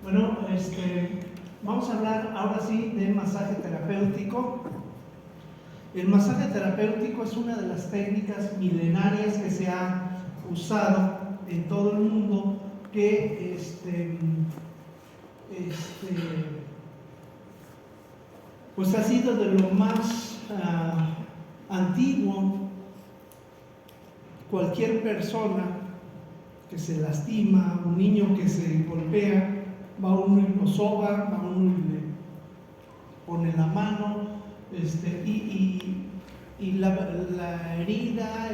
Bueno, vamos a hablar ahora sí de masaje terapéutico. El masaje terapéutico es una de las técnicas milenarias que se ha usado en todo el mundo, que pues ha sido de lo más antiguo. Cualquier persona que se lastima, un niño que se golpea, va uno y lo soba, va uno y le pone la mano, y la herida,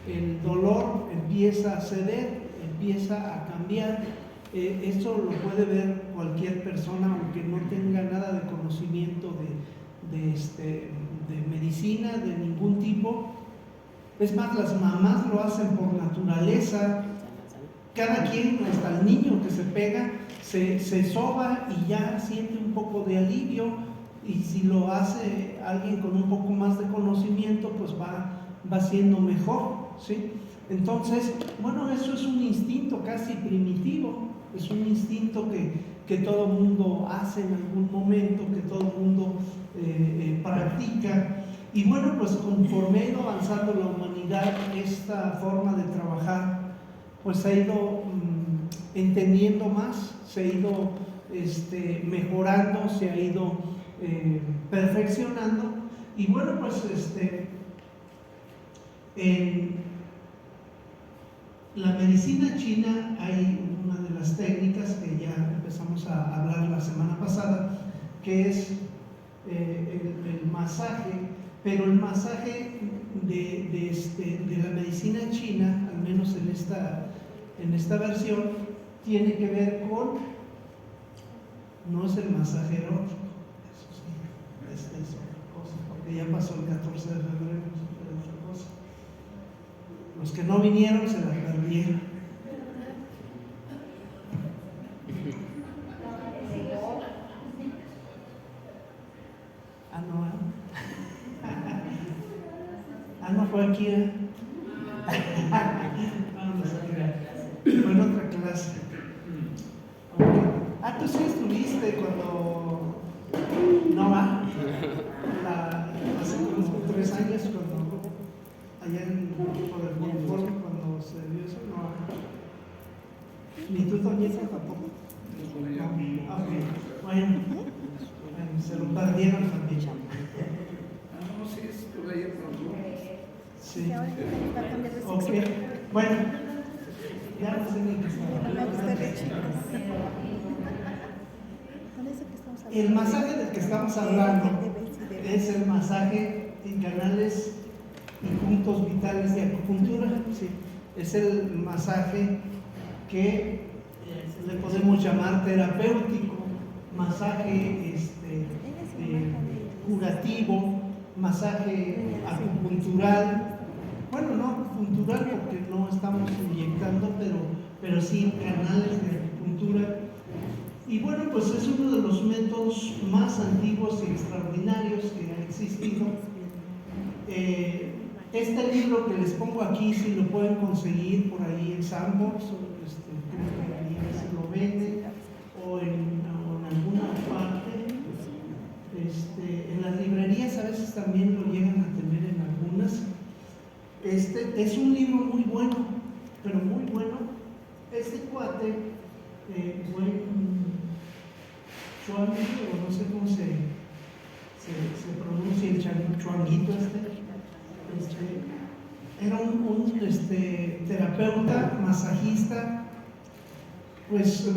el dolor empieza a ceder, empieza a cambiar. Esto lo puede ver cualquier persona, aunque no tenga nada de conocimiento de medicina de ningún tipo. Es más, las mamás lo hacen por naturaleza. Cada quien, hasta el niño que se pega, se soba y ya siente un poco de alivio, y si lo hace alguien con un poco más de conocimiento, pues va siendo mejor, ¿sí? Entonces, bueno, eso es un instinto casi primitivo, es un instinto que todo mundo hace en algún momento, que todo mundo practica. Y bueno, pues conforme ha ido avanzando la humanidad, esta forma de trabajar pues se ha ido entendiendo más, se ha ido mejorando, se ha ido perfeccionando. Y bueno, pues en la medicina china hay una de las técnicas que ya empezamos a hablar la semana pasada, que es el masaje, pero el masaje de la medicina china, al menos en esta versión, tiene que ver con, no es el masaje erótico, eso sí, es otra cosa, porque ya pasó el 14 de febrero, es otra cosa. Los que no vinieron se la perdieron. No fue aquí, vamos a ver. Fue en otra clase. Okay. Tú sí estuviste cuando no va, hace como 3 años, cuando allá en California, cuando se dio eso, no va. Ni tú también tampoco. No. Okay. Bueno, se lo perdieron también. No, sí, estuve ahí pronto. Sí. Okay. Bueno, ya no sé ni qué está. El masaje del que estamos hablando es el masaje en canales y puntos vitales de acupuntura. Sí. Es el masaje que le podemos llamar terapéutico, masaje curativo, masaje acupuntural. Bueno, no acupuntural porque no estamos inyectando, pero sí canales de acupuntura. Y bueno, pues es uno de los métodos más antiguos y extraordinarios que ha existido. Este libro que les pongo aquí, si lo pueden conseguir por ahí en Sandbox, creo que ahí se lo venden, o en alguna parte. En las librerías a veces también lo llegan a tener en algunas. Es un libro muy bueno, pero muy bueno. Este cuate, Chuangi, o no sé cómo se pronuncia, el Chuanguito era un terapeuta, masajista, pues,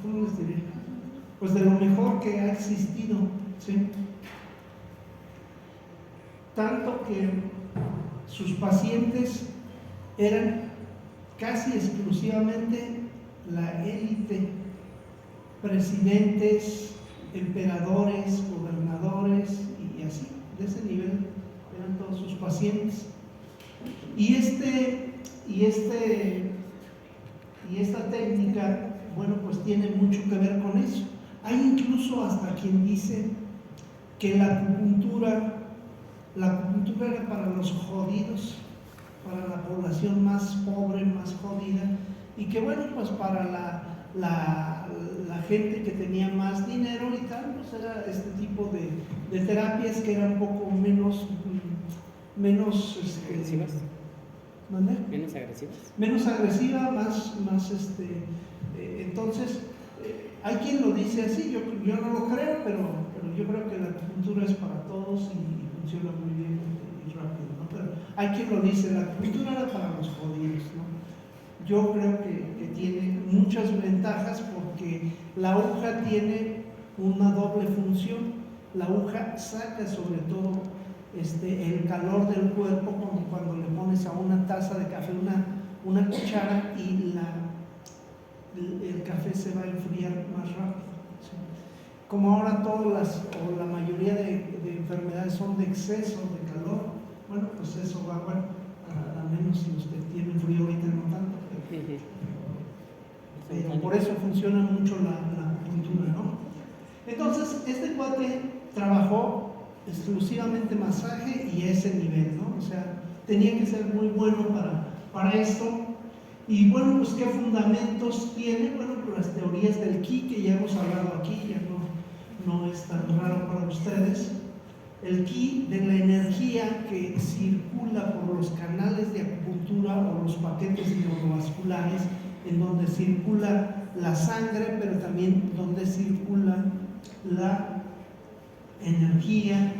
¿cómo les diré? Pues de lo mejor que ha existido, ¿sí? Tanto que sus pacientes eran casi exclusivamente la élite, presidentes, emperadores, gobernadores y así, de ese nivel eran todos sus pacientes. Y esta técnica, bueno, pues tiene mucho que ver con eso. Hay incluso hasta quien dice que la acupuntura era para los jodidos, para la población más pobre, más jodida, y que bueno, pues para la gente que tenía más dinero y tal, pues era este tipo de terapias que eran un poco menos ¿Agresivas? ¿Mande? ¿Menos agresivas? Menos agresiva, más entonces hay quien lo dice así, yo no lo creo, pero yo creo que la acupuntura es para todos y funciona muy bien y rápido, ¿no? Pero hay quien lo dice, la acupuntura era para los jodidos, ¿no? Yo creo que tiene muchas ventajas porque la aguja tiene una doble función. La aguja saca sobre todo el calor del cuerpo cuando le pones a una taza de café una cuchara y el café se va a enfriar más rápido, ¿sí? Como ahora la mayoría de enfermedades son de exceso de calor, bueno, pues eso va, bueno, a menos si usted tiene frío ahorita no tanto, pero por eso funciona mucho la acupuntura, ¿no? Entonces, este cuate trabajó exclusivamente masaje y a ese nivel, ¿no? O sea, tenía que ser muy bueno para esto. Y bueno, pues ¿qué fundamentos tiene? Bueno, pues las teorías del ki que ya hemos hablado aquí, ya no es tan raro para ustedes. El ki de la energía que circula por los canales de acupuntura o los paquetes neurovasculares, en donde circula la sangre, pero también donde circula la energía,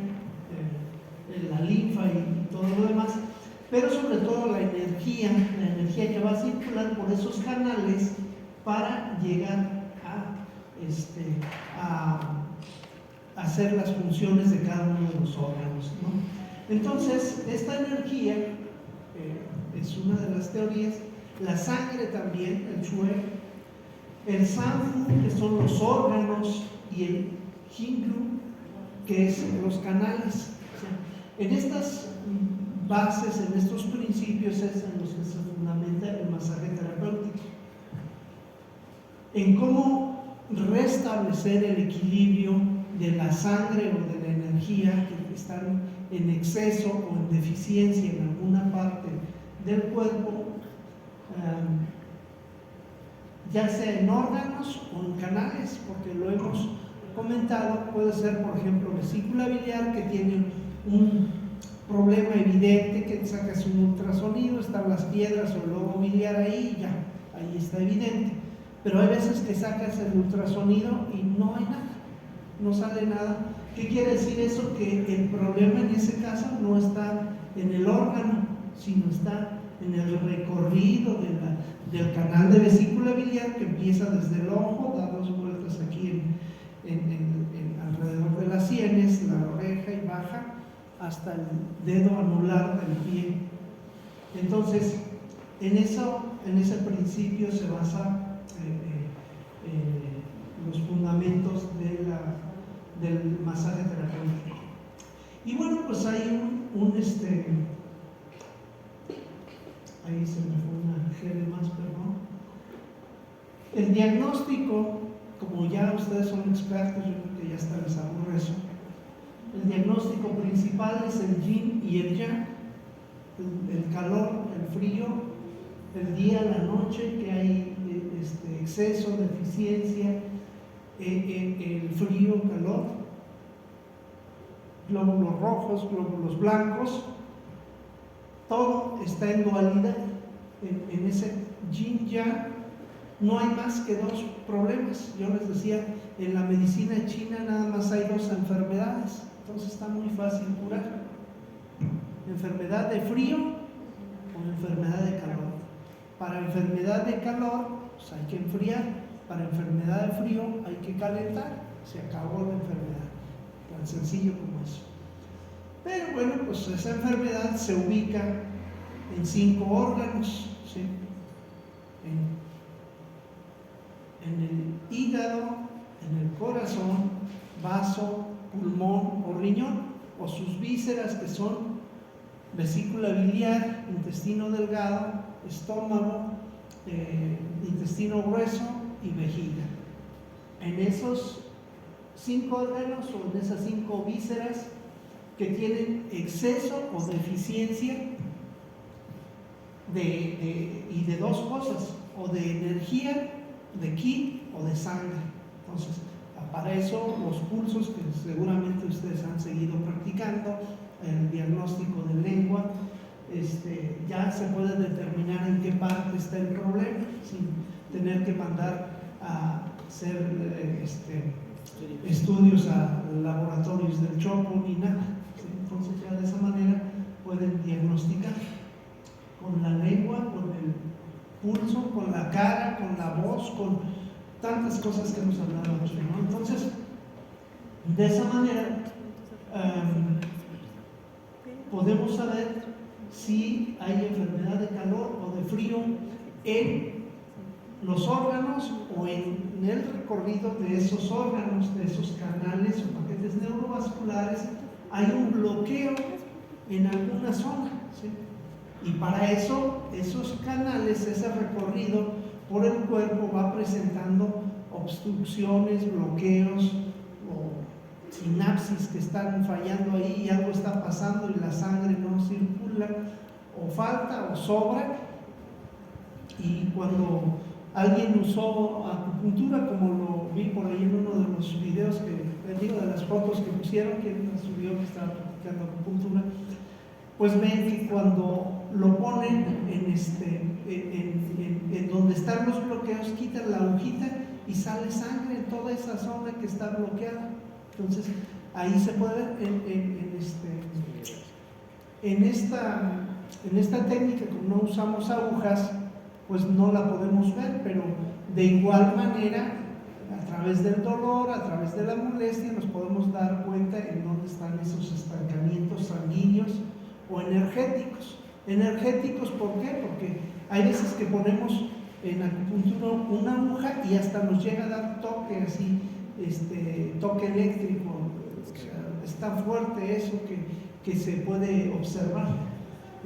la linfa y todo lo demás, pero sobre todo la energía que va a circular por esos canales para llegar a hacer las funciones de cada uno de los órganos, ¿no? Entonces, esta energía es una de las teorías. La sangre también, el chue, el sanfu, que son los órganos, y el jingru, que es los canales. O sea, en estas bases, en estos principios es en los que se fundamenta el masaje terapéutico. En cómo restablecer el equilibrio de la sangre o de la energía que están en exceso o en deficiencia en alguna parte del cuerpo, ya sea en órganos o en canales, porque lo hemos comentado. Puede ser, por ejemplo, vesícula biliar, que tiene un problema evidente, que sacas un ultrasonido, están las piedras o el lobo biliar ahí, y ya, ahí está evidente. Pero hay veces que sacas el ultrasonido y no hay nada, no sale nada. ¿Qué quiere decir eso? Que el problema en ese caso no está en el órgano, sino está en el recorrido del canal de vesícula biliar, que empieza desde el ojo, da 2 vueltas aquí alrededor de las sienes, la oreja, y baja hasta el dedo anular del pie. Entonces, en ese principio se basa los fundamentos del masaje terapéutico. Y bueno, pues hay ahí se me fue una G de más, perdón. El diagnóstico, como ya ustedes son expertos, yo creo que ya hasta les aburre eso. El diagnóstico principal es el yin y el yang, el calor, el frío, el día, la noche, que hay exceso, deficiencia, el frío, calor, glóbulos rojos, glóbulos blancos. Todo está en dualidad. En ese yin yang no hay más que 2 problemas. Yo les decía, en la medicina china nada más hay 2 enfermedades, entonces está muy fácil curar: enfermedad de frío o enfermedad de calor. Para enfermedad de calor, pues hay que enfriar; para enfermedad de frío hay que calentar. Se acabó la enfermedad, tan sencillo como eso. Pero bueno, pues esa enfermedad se ubica en 5 órganos, ¿sí? En el hígado, en el corazón, vaso, pulmón o riñón, o sus vísceras, que son vesícula biliar, intestino delgado, estómago, intestino grueso y vejiga. En esos 5 órganos o en esas 5 vísceras que tienen exceso o deficiencia y de 2 cosas: o de energía de ki o de sangre. Entonces, para eso los pulsos, que seguramente ustedes han seguido practicando, el diagnóstico de lengua, ya se puede determinar en qué parte está el problema, sin tener que mandar a hacer estudios a laboratorios del Chopo ni nada. ¿Sí? Entonces ya de esa manera pueden diagnosticar con la lengua, con el pulso, con la cara, con la voz, con tantas cosas que hemos hablado mucho, ¿no? Entonces, de esa manera podemos saber si hay enfermedad de calor o de frío en los órganos o en el recorrido de esos órganos, de esos canales o paquetes neurovasculares. Hay un bloqueo en alguna zona, ¿sí? Y para eso, esos canales, ese recorrido por el cuerpo va presentando obstrucciones, bloqueos o sinapsis que están fallando ahí y algo está pasando y la sangre no circula, o falta o sobra. Y cuando alguien usó acupuntura, como lo vi por ahí en uno de los videos que digo, de las fotos que pusieron, que subió que estaba practicando acupuntura, pues ven que cuando lo ponen en donde están los bloqueos, quitan la agujita y sale sangre en toda esa zona que está bloqueada. Entonces ahí se puede ver en esta técnica, como no usamos agujas, pues no la podemos ver, pero de igual manera, a través del dolor, a través de la molestia, nos podemos dar cuenta en dónde están esos estancamientos sanguíneos o energéticos. Energéticos, ¿por qué? Porque hay veces que ponemos en acupuntura una aguja y hasta nos llega a dar toque así, toque eléctrico. O sea, está fuerte eso que se puede observar.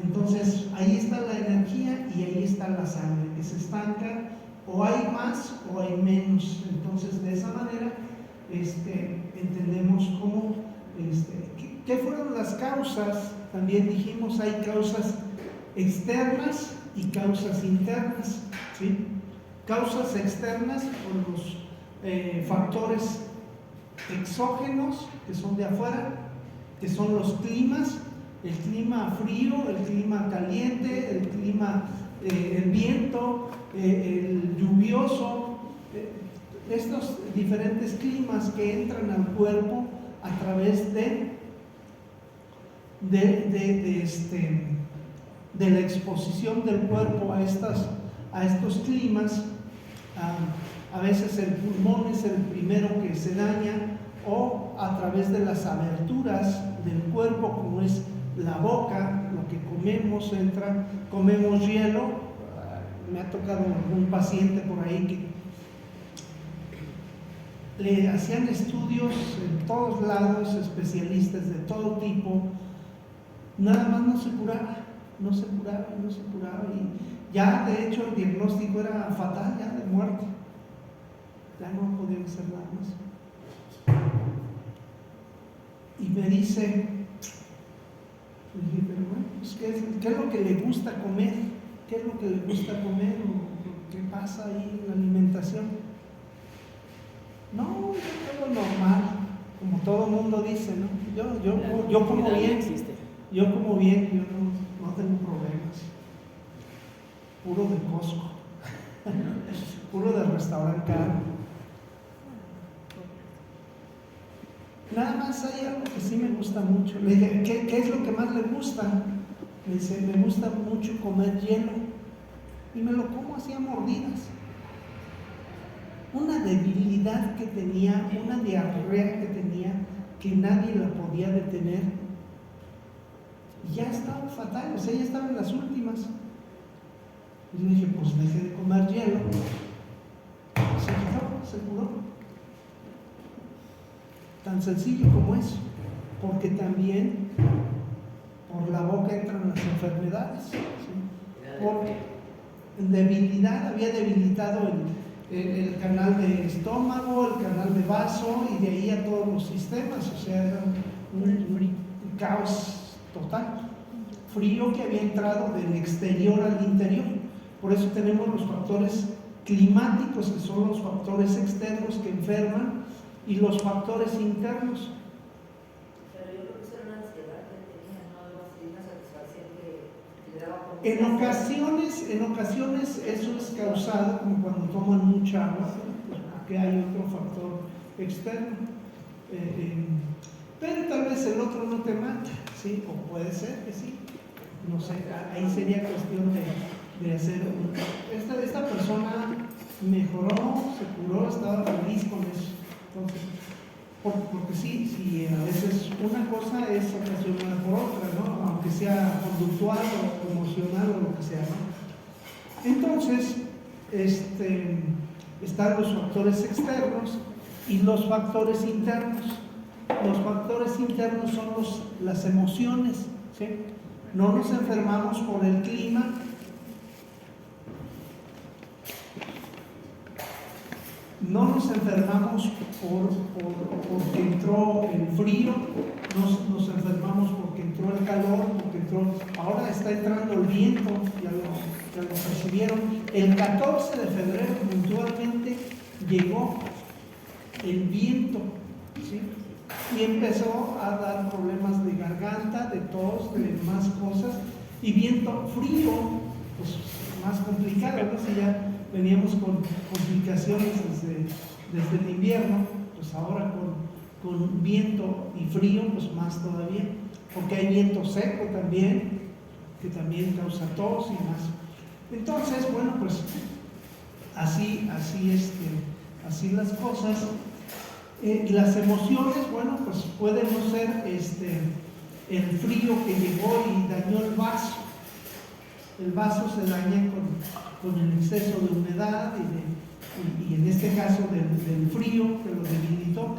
Entonces ahí está la energía y ahí está la sangre que se estanca, o hay más o hay menos. Entonces de esa manera entendemos cómo, ¿qué fueron las causas? También dijimos, hay causas externas y causas internas, ¿sí? Causas externas con los factores exógenos, que son de afuera, que son los climas, el clima frío, el clima caliente, el clima, el viento, el lluvioso, estos diferentes climas que entran al cuerpo a través de la exposición del cuerpo a estos climas. A veces el pulmón es el primero que se daña, o a través de las aberturas del cuerpo, como es la boca, lo que comemos entra, comemos hielo. Me ha tocado un paciente por ahí que le hacían estudios en todos lados, especialistas de todo tipo, nada más no se curaba, y ya de hecho el diagnóstico era fatal, ya de muerte, ya no podían hacer nada más. Y me dice, pero bueno, pues, ¿qué es lo que le gusta comer? ¿Qué es lo que le gusta comer? ¿O qué pasa ahí en la alimentación? No, yo como normal, como todo mundo dice, ¿no? Yo como bien, yo no tengo problemas. Puro de Costco, puro de restaurante caro. Nada más hay algo que sí me gusta mucho. Le dije, ¿qué es lo que más le gusta? Me dice, me gusta mucho comer hielo. Y me lo como así a mordidas. Una debilidad que tenía, una diarrea que tenía, que nadie la podía detener. Y ya estaba fatal, o sea, ya estaba en las últimas. Y le dije, pues dejé de comer hielo. Se curó. Tan sencillo como eso, porque también por la boca entran las enfermedades, ¿sí? Por debilidad, había debilitado el canal de estómago, el canal de vaso, y de ahí a todos los sistemas. O sea, era un caos total, frío que había entrado del exterior al interior. Por eso tenemos los factores climáticos, que son los factores externos que enferman, y los factores internos. Pero yo creo que eso era una ansiedad que tenía, ¿no? Algo así, una satisfacción que le daba como... En ocasiones eso es causado como cuando toman mucha agua, pues porque hay otro factor externo. Pero tal vez el otro no te mata, ¿sí? O puede ser que sí. No sé, ahí sería cuestión de hacer esta persona mejoró, se curó, estaba feliz con eso. Entonces, porque sí, a veces una cosa es ocasionada por otra, ¿no? Aunque sea conductual o emocional o lo que sea, ¿no? Entonces, están los factores externos y los factores internos. Los factores internos son las emociones, ¿sí? No nos enfermamos por el clima, no nos enfermamos porque entró el frío, nos enfermamos porque entró el calor, ahora está entrando el viento, ya lo percibieron. El 14 de febrero puntualmente llegó el viento, ¿sí? Y empezó a dar problemas de garganta, de tos, de más cosas, y viento frío, pues más complicado, ¿no? Si ya veníamos con complicaciones desde el invierno, pues ahora con viento y frío, pues más todavía, porque hay viento seco también, que también causa tos y más. Entonces, bueno, pues así las cosas. Las emociones, bueno, pues pueden no ser el frío que llegó y dañó el vaso. El vaso se daña con el exceso de humedad y en este caso del frío que lo debilitó.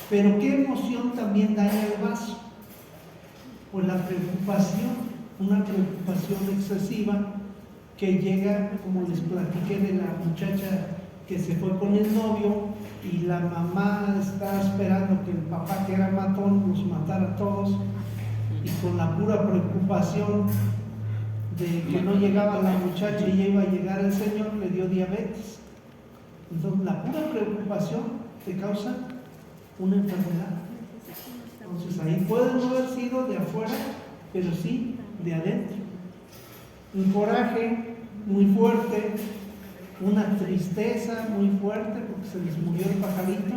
Pero ¿qué emoción también daña el vaso? Pues la preocupación, una preocupación excesiva que llega, como les platiqué de la muchacha que se fue con el novio y la mamá está esperando que el papá, que era matón, los matara a todos, y con la pura preocupación de que no llegaba la muchacha y ya iba a llegar el señor, le dio diabetes. Entonces la pura preocupación te causa una enfermedad. Entonces ahí puede no haber sido de afuera, pero sí de adentro. Un coraje muy fuerte, una tristeza muy fuerte porque se les murió el pajarito,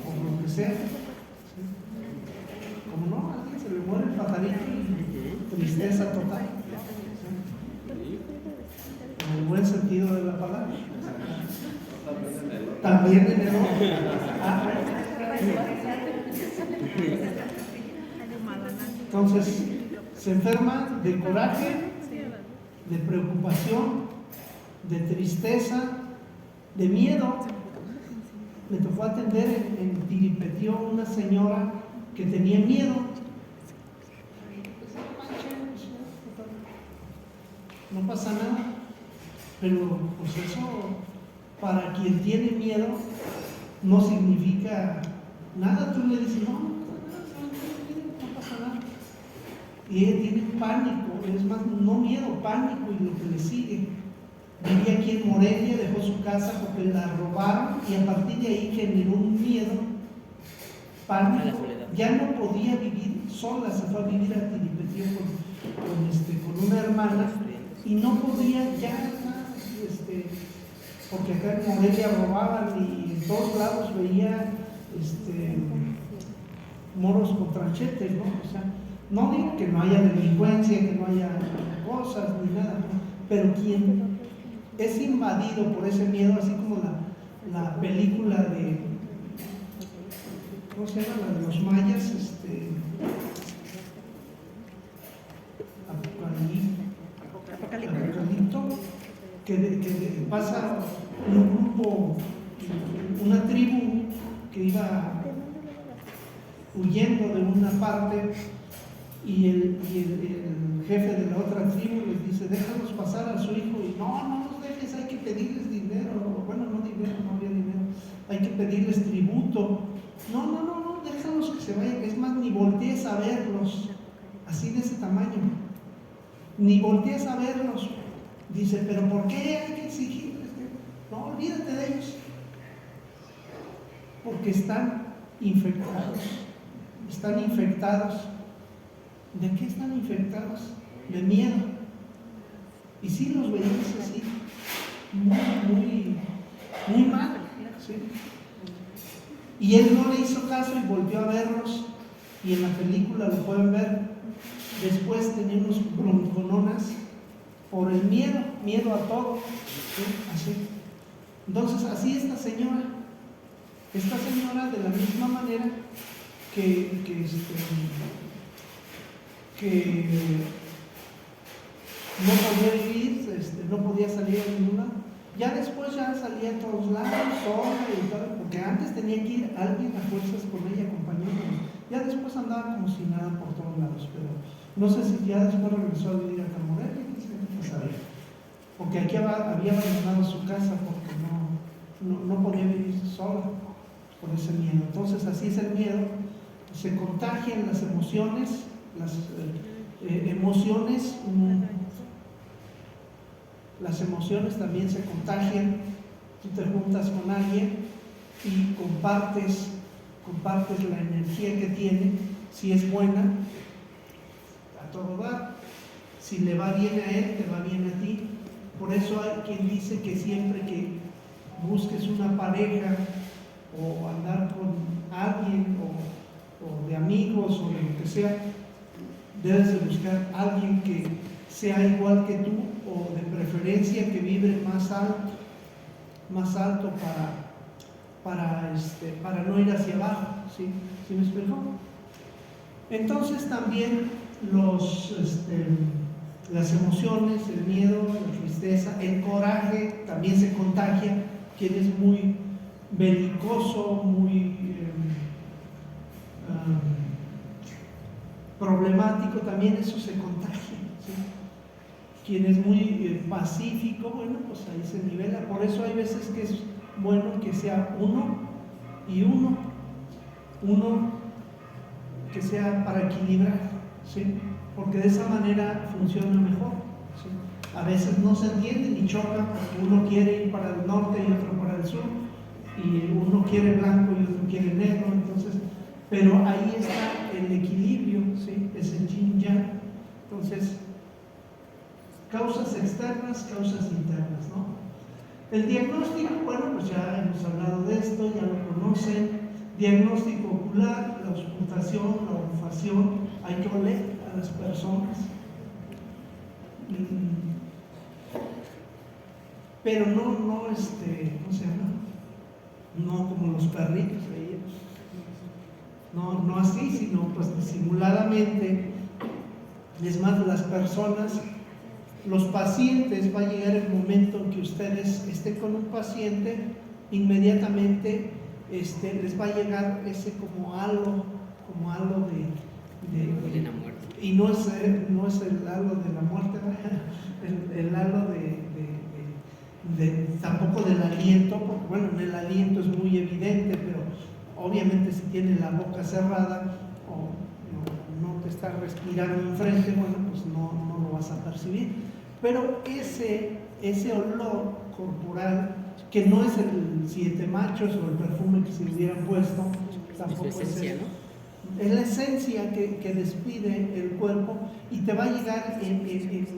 o lo que sea. ¿Sí? Como no, a alguien se le muere el pajarito y tristeza total. ¿Sí? En el buen sentido de la palabra. También en el otro. Entonces, se enferma de coraje, de preocupación, de tristeza, de miedo. Me tocó atender en Tiripetío una señora que tenía miedo. No pasa nada, pero pues eso, para quien tiene miedo, no significa nada. Tú le dices, no pasa nada. Y ella tiene pánico, es más, no miedo, pánico y lo que le sigue. Vivía aquí en Morelia, dejó su casa porque la robaron y a partir de ahí generó un miedo, pánico. Ya no podía vivir sola, se fue a vivir a Tiripetío con una hermana y no podía ya, porque acá en Morelia robaban y en todos lados veía moros con tranchetes, ¿no? O sea, no digo que no haya delincuencia, que no haya cosas ni nada, ¿no? Pero quien es invadido por ese miedo, así como la película de, ¿cómo se llama? La de los mayas, Apocalipto, que pasa un grupo, una tribu que iba huyendo de una parte y el jefe de la otra tribu les dice, déjanos pasar a su hijo, y no los dejes, hay que pedirles dinero, bueno, no dinero, no había dinero, hay que pedirles tributo, no, déjanos que se vayan, es más, ni voltees a verlos, así de ese tamaño, ni voltees a verlos. Dice, pero ¿por qué hay que exigirles? No, olvídate de ellos. Porque están infectados. Están infectados. ¿De qué están infectados? De miedo. Y sí los veías así, muy mal. ¿Sí? Y él no le hizo caso y volvió a verlos. Y en la película lo pueden ver. Después tenía unos broncononas por el miedo a todo. ¿Sí? Así. Entonces, así esta señora de la misma manera que no podía vivir, no podía salir a ningún lado. Ya después ya salía a todos lados, sola y todo, porque antes tenía que ir alguien a fuerzas con ella, acompañándola. Ya después andaba como si nada por todos lados, pero no sé si ya después regresó a vivir a Camorelia, no sabía. Porque aquí había abandonado su casa porque no podía vivir sola por ese miedo. Entonces así es el miedo, se contagian las emociones, las emociones también se contagian. Tú te juntas con alguien y compartes la energía que tiene. Si es buena, a todo dar. Si le va bien a él, te va bien a ti. Por eso hay quien dice que siempre que busques una pareja o andar con alguien o de amigos o de lo que sea, debes de buscar a alguien que sea igual que tú o de preferencia que vibre más alto para no ir hacia abajo. ¿Sí? ¿Sí me explico? Entonces también las emociones, el miedo, la tristeza, el coraje también se contagia. Quien es muy belicoso, muy problemático, también eso se contagia. ¿Sí? Quien es muy pacífico, bueno, pues ahí se nivela. Por eso hay veces que es bueno que sea uno que sea para equilibrar, ¿sí? Porque de esa manera funciona mejor. ¿Sí? A veces no se entienden y chocan porque uno quiere ir para el norte y otro para el sur, y uno quiere blanco y otro quiere negro, entonces, pero ahí está el equilibrio, ¿sí? Es el yin yang. Entonces, causas externas, causas internas, ¿no? El diagnóstico, bueno, pues ya hemos hablado de esto, ya lo conocen. Diagnóstico ocular, la auscultación, la olfacción, hay que oler a las personas. Pero no, ¿cómo se llama? No como los perritos, no así, sino pues disimuladamente. Es más, las personas, los pacientes, va a llegar el momento en que ustedes estén con un paciente, inmediatamente les va a llegar ese como halo de la muerte. Y no es el halo de la muerte, el halo tampoco del aliento, porque bueno, en el aliento es muy evidente, pero obviamente si tiene la boca cerrada o no te está respirando enfrente, bueno, pues no lo vas a percibir. Pero ese olor corporal, que no es el 7 machos o el perfume que se hubieran puesto, tampoco es esencia, ¿no? Es la esencia que despide el cuerpo y te va a llegar en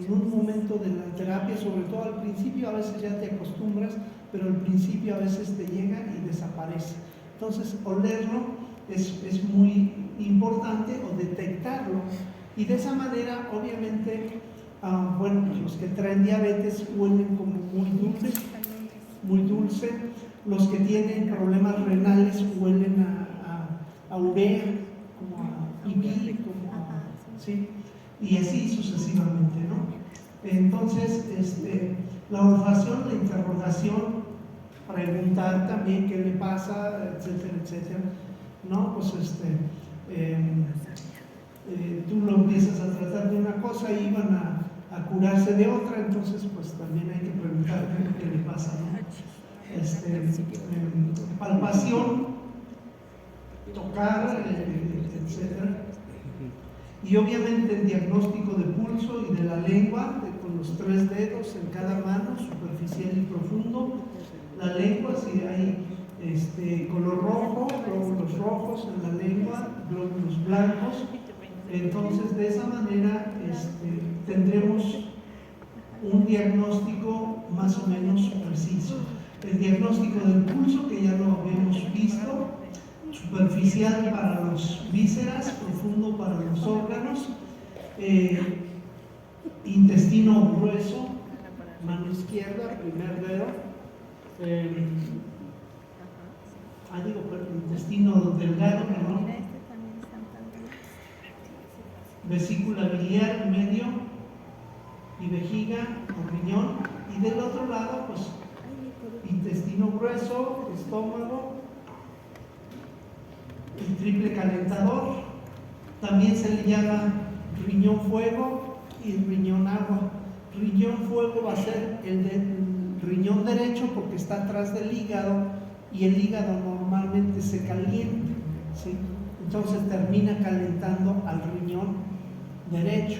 un momento de la terapia, sobre todo al principio. A veces ya te acostumbras, pero al principio a veces te llega y desaparece. Entonces, olerlo es muy importante, o detectarlo, y de esa manera, obviamente, bueno, los que traen diabetes huelen como muy dulce. Los que tienen problemas renales huelen a urea, como a pipí, ¿sí? Y así sucesivamente, ¿no? Entonces, la olfacción, la interrogación, preguntar también qué le pasa, etcétera, etcétera, ¿no? Pues tú lo empiezas a tratar de una cosa y van a curarse de otra, entonces pues también hay que preguntar qué le pasa, ¿no? Palpación, tocar, etcétera. Y obviamente el diagnóstico de pulso y de la lengua, con los 3 dedos en cada mano, superficial y profundo. La lengua, si hay color rojo, glóbulos rojos en la lengua, glóbulos blancos. Entonces, de esa manera tendremos un diagnóstico más o menos preciso. El diagnóstico del pulso, que ya lo habíamos visto, superficial para los vísceras, profundo para los órganos, intestino grueso, mano izquierda, primer dedo, intestino delgado, perdón, vesícula biliar en medio y vejiga o riñón, y del otro lado pues intestino grueso, estómago, el triple calentador. También se le llama riñón fuego y riñón agua. Riñón fuego va a ser el riñón derecho porque está atrás del hígado, y el hígado normalmente se calienta, ¿sí? Entonces termina calentando al riñón derecho.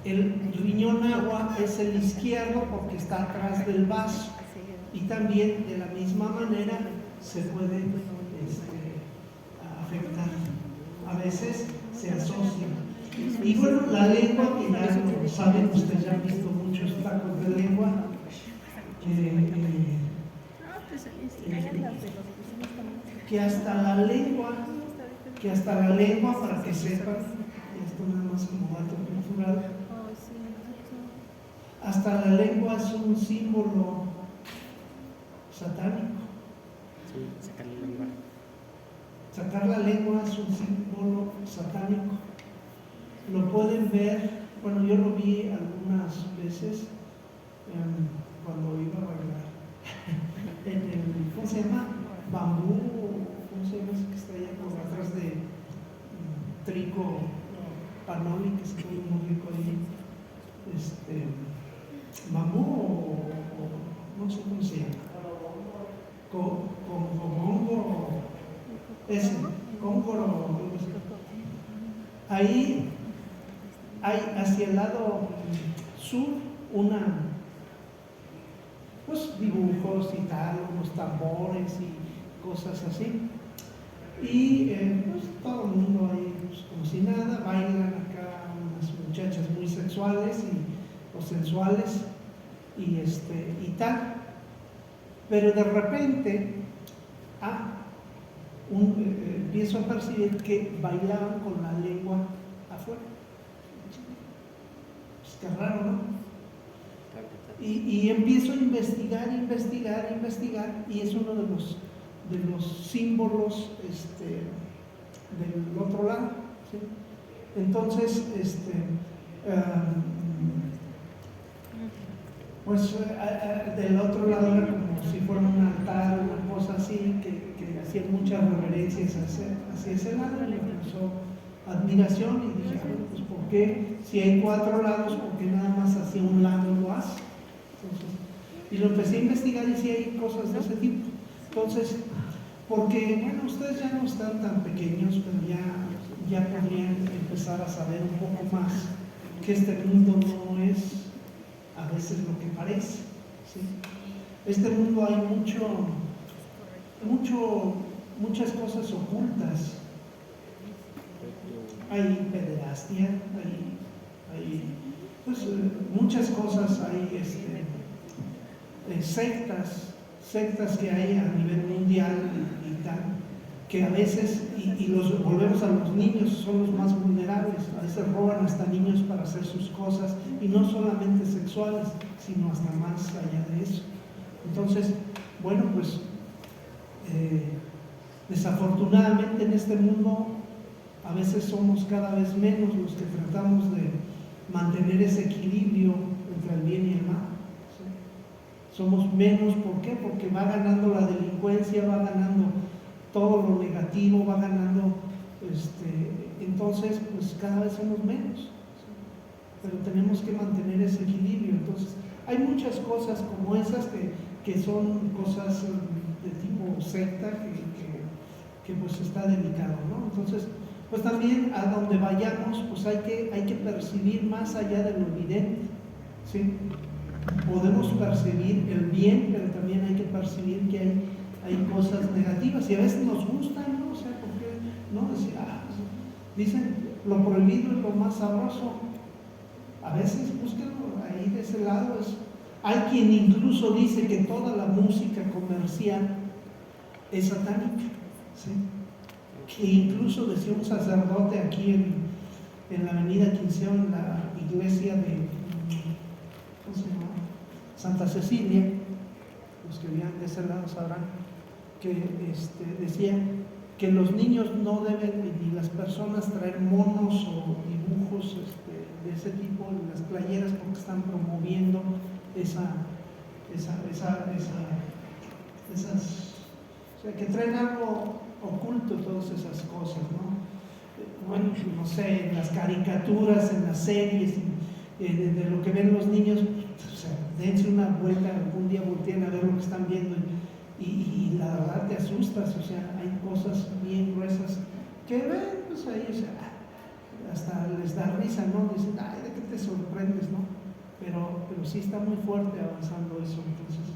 El riñón agua es el izquierdo porque está atrás del vaso, y también de la misma manera se puede afectar. A veces se asocia. Y bueno, la lengua, que ya lo saben, ustedes ya han visto muchos tacos de lengua. Que hasta la lengua, para que sepan, esto nada más como dato cultural, hasta la lengua es un símbolo satánico. Sacar la lengua es un símbolo satánico. Lo pueden ver, bueno, yo lo vi algunas veces cuando iba a bailar en el, ¿cómo se llama? Bambú, ¿cómo se llama ese que está allá por atrás de Trico Panoli, que se come muy rico ahí? Bambú o no sé cómo se llama. Congoro, ese, Congoro. Ahí hay hacia el lado sur pues dibujos y tal, unos tambores y cosas así. Y pues todo el mundo ahí pues, como si nada, bailan acá unas muchachas muy sexuales o sensuales y tal. Pero de repente empiezo a percibir que bailaban con la lengua afuera. Pues qué raro, ¿no? Y empiezo a investigar, y es uno de los símbolos del otro lado, ¿sí? Entonces, pues del otro lado era como si fuera un altar, una cosa así, que hacían muchas reverencias hacia ese lado, y me causó admiración, y dije, pues ¿por qué? Si hay 4 lados, ¿por qué nada más hacia un lado lo hace? Entonces, y lo empecé a investigar, y sí hay cosas de ese tipo. Entonces, porque, bueno, ustedes ya no están tan pequeños, pero ya podrían empezar a saber un poco más que este mundo no es a veces lo que parece, ¿sí? Este mundo hay muchas cosas ocultas. Hay pederastia, hay pues, muchas cosas, hay sectas que hay a nivel mundial y tal, que a veces, y los volvemos a los niños, son los más vulnerables. A veces roban hasta niños para hacer sus cosas, y no solamente sexuales, sino hasta más allá de eso. Entonces, bueno, pues desafortunadamente en este mundo a veces somos cada vez menos los que tratamos de mantener ese equilibrio entre el bien y el mal, ¿sí? Somos menos, ¿por qué? Porque va ganando la delincuencia, va ganando todo lo negativo, va ganando, entonces pues cada vez somos menos, ¿sí? Pero tenemos que mantener ese equilibrio. Entonces hay muchas cosas como esas que son cosas de tipo secta que pues está delicado, ¿no? Entonces pues también a donde vayamos pues hay que percibir más allá de lo evidente, ¿sí? Podemos percibir el bien, pero también hay que percibir que hay cosas negativas y a veces nos gustan, ¿no? O sea, porque no decir, dicen lo prohibido es lo más sabroso. A veces búsquenlo ahí de ese lado. Hay quien incluso dice que toda la música comercial es satánica, ¿sí? Que incluso decía un sacerdote aquí en la avenida Quinceo, en la iglesia de ¿cómo se llama? Santa Cecilia, los que vivían de ese lado sabrán, que decía que los niños no deben, ni las personas, traer monos o dibujos de ese tipo en las playeras porque están promoviendo esas, o sea, que traen algo oculto, todas esas cosas, ¿no? Bueno, no sé, en las caricaturas, en las series, de lo que ven los niños, o sea, dense una vuelta, algún día volteen a ver lo que están viendo y la verdad te asustas, o sea, hay cosas bien gruesas que ven, pues ahí, o sea, hasta les da risa, ¿no? Dicen, ay, ¿de qué te sorprendes, no? Pero sí está muy fuerte avanzando eso, entonces,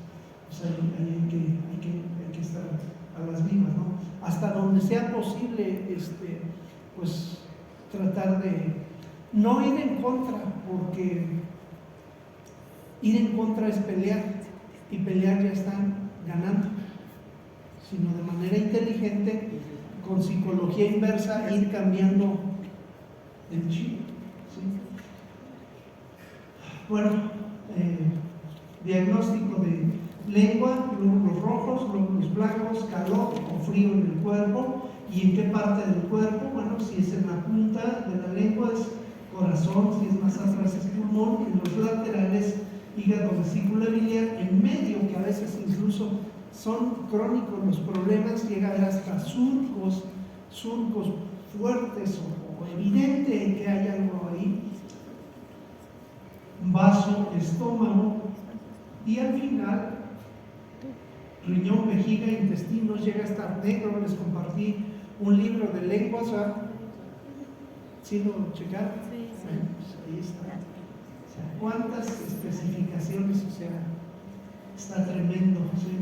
pues hay que estar a las vivas, ¿no? Hasta donde sea posible, pues tratar de no ir en contra, porque ir en contra es pelear, y pelear ya están ganando, sino de manera inteligente, con psicología inversa, ir cambiando el chip, ¿sí? Bueno, diagnóstico de lengua, glóbulos rojos, glóbulos blancos, calor o frío en el cuerpo. ¿Y en qué parte del cuerpo? Bueno, si es en la punta de la lengua es corazón, si es más atrás es pulmón, en los laterales hígado, vesícula biliar, en medio, que a veces incluso son crónicos los problemas, llega a haber hasta surcos fuertes o evidente que hay algo ahí, vaso, estómago, y al final riñón, vejiga, intestinos, llega a estar negro. Les compartí un libro de lenguas, ¿sí lo checaron? Sí. Bueno, pues ahí está. O sea, ¿cuántas especificaciones? O sea, está tremendo, ¿sí?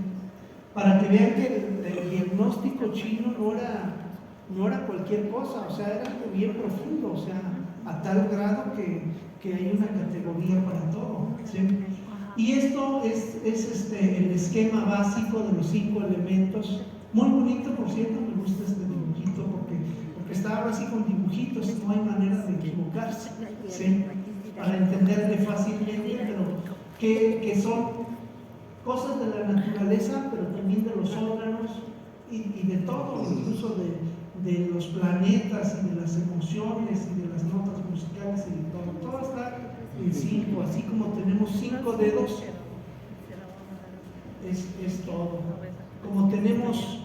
Para que vean que el diagnóstico chino no era cualquier cosa, o sea, era algo bien profundo, o sea, a tal grado que hay una categoría para todo, ¿sí? Y esto es el esquema básico de los 5 elementos. Muy bonito, por cierto, me gusta este dibujito porque está ahora así con dibujitos, no hay manera de equivocarse, ¿sí? Para entenderle fácilmente, pero que son cosas de la naturaleza, pero también de los órganos y de todo, incluso de los planetas y de las emociones y de las notas musicales y de todo. Todo está en 5, así como tenemos 5 dedos, es todo. Como tenemos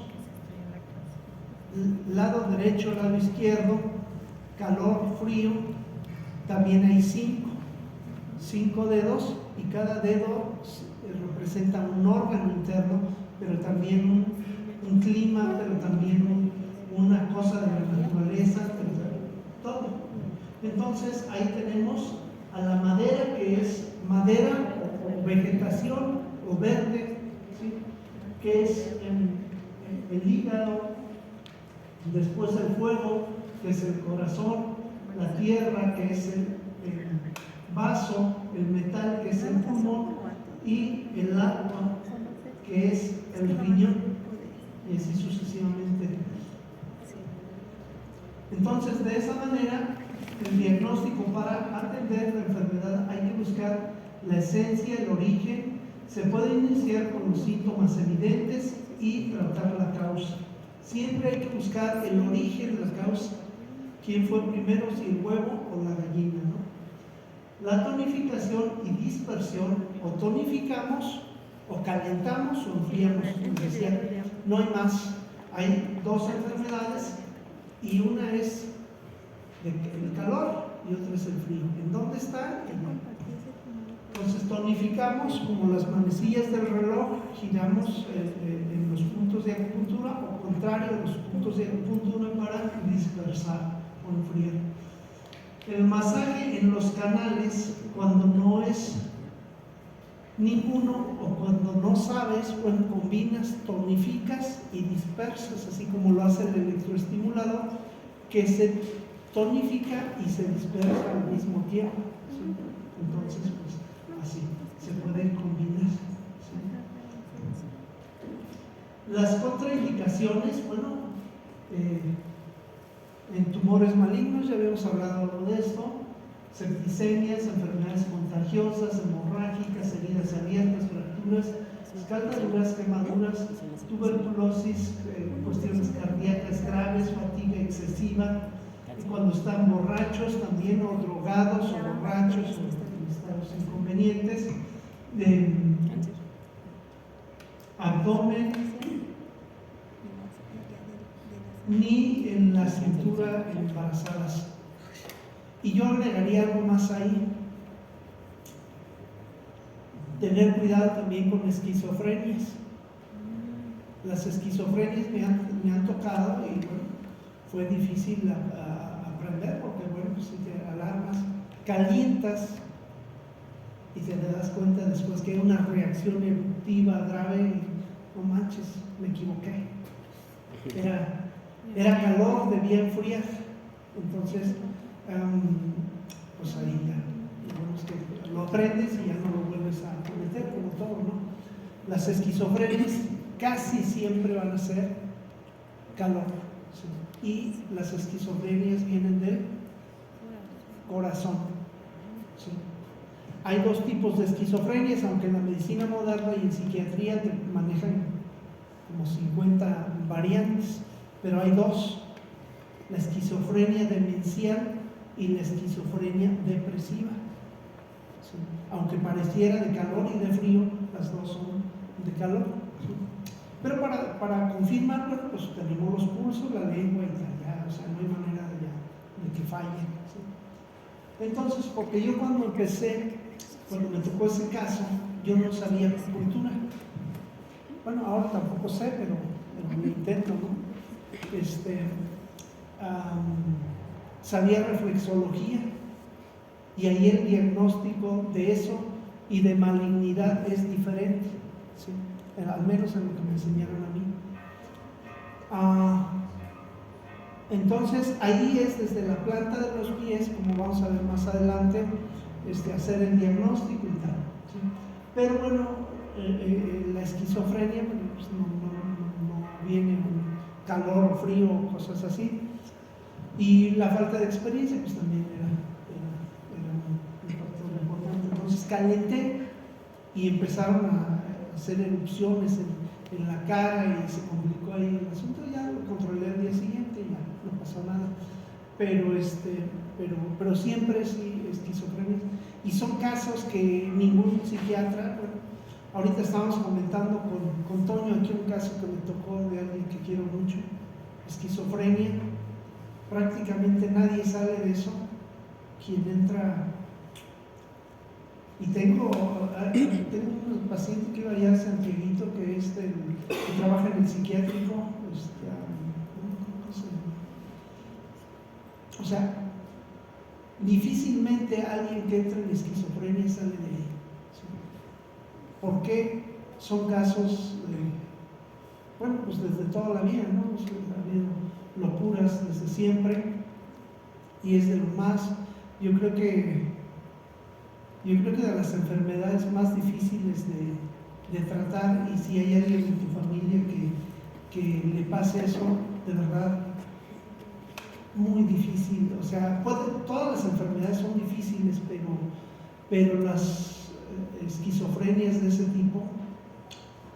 lado derecho, lado izquierdo, calor, frío, también hay 5 dedos, y cada dedo representa un órgano interno, pero también un clima, pero también una cosa de la naturaleza, pero todo. Entonces ahí tenemos a la madera, que es madera o vegetación o verde, ¿sí? Que es el hígado, después el fuego, que es el corazón, la tierra, que es el vaso, el metal, que es el pulmón, y el agua, que es el riñón, y así sucesivamente. Entonces, de esa manera, el diagnóstico para atender la enfermedad hay que buscar la esencia, el origen. Se puede iniciar con los síntomas evidentes y tratar la causa. Siempre hay que buscar el origen de la causa. ¿Quién fue primero, si el huevo o la gallina, ¿no? La tonificación y dispersión, o tonificamos, o calentamos, o enfriamos. Como decía, no hay más. Hay 2 enfermedades, y una es el calor y otra es el frío. ¿En dónde está? Entonces tonificamos como las manecillas del reloj, giramos en los puntos de acupuntura, o contrario, los puntos de acupuntura para dispersar o enfriar. El masaje en los canales, cuando no es Ninguno, o cuando no sabes, bueno, combinas, tonificas y dispersas, así como lo hace el electroestimulador, que se tonifica y se dispersa al mismo tiempo, ¿sí? Entonces, pues así, se pueden combinar, ¿sí? Las contraindicaciones, bueno, en tumores malignos, ya habíamos hablado algo de esto, septicemias, enfermedades contagiosas, hemorrágicas, heridas abiertas, fracturas, escaldaduras, quemaduras, tuberculosis, cuestiones cardíacas graves, fatiga excesiva, y cuando están borrachos también, o drogados, o borrachos, o en estados inconvenientes, abdomen, ni en la cintura en embarazadas. Y yo agregaría algo más ahí. Tener cuidado también con esquizofrenias. Las esquizofrenias me han tocado y bueno, fue difícil aprender porque bueno, pues si te alarmas, calientas y te das cuenta después que hay una reacción eruptiva grave y no manches, me equivoqué. Era calor, debía enfriar. Entonces, pues ahí ya, digamos que lo aprendes y ya no lo vuelves a cometer, como todo, ¿no? Las esquizofrenias casi siempre van a ser calor, ¿sí? Y las esquizofrenias vienen del corazón, ¿sí? Hay dos tipos de esquizofrenias, aunque en la medicina moderna y en psiquiatría te manejan como 50 variantes, pero hay dos: la esquizofrenia demencial y la esquizofrenia depresiva, ¿sí? Aunque pareciera de calor y de frío, las dos son de calor, ¿sí? Pero para confirmar, bueno, pues tenemos los pulsos, la lengua y tal, ya, o sea, no hay manera de que falle, ¿sí? Entonces, porque yo cuando me tocó ese caso, yo no sabía acupuntura. Bueno, ahora tampoco sé, pero lo intento, ¿no? Sabía reflexología, y ahí el diagnóstico de eso y de malignidad es diferente, ¿sí? Al menos en lo que me enseñaron a mí. Entonces ahí es desde la planta de los pies, como vamos a ver más adelante, hacer el diagnóstico y tal, ¿sí? Pero bueno, la esquizofrenia pues no viene con calor o frío o cosas así, y la falta de experiencia pues también era un factor importante. Entonces calenté y empezaron a hacer erupciones en la cara y se complicó ahí el asunto. Ya lo controlé al día siguiente y ya no pasó nada, pero siempre sí esquizofrenia, y son casos que ningún psiquiatra, bueno, ahorita estábamos comentando con Toño aquí un caso que me tocó de alguien que quiero mucho, esquizofrenia, prácticamente nadie sale de eso. Quien entra, y tengo un paciente que iba allá a Santiaguito, que es que trabaja en el psiquiátrico, o sea, difícilmente alguien que entra en esquizofrenia sale de ahí, ¿sí? ¿Por qué? Son casos bueno, pues desde toda la vida, ¿no? O sea, ha habido locuras desde siempre, y es de lo más, yo creo que de las enfermedades más difíciles de tratar, y si hay alguien en tu familia que le pase eso, de verdad, muy difícil. O sea, todas las enfermedades son difíciles, pero las esquizofrenias de ese tipo,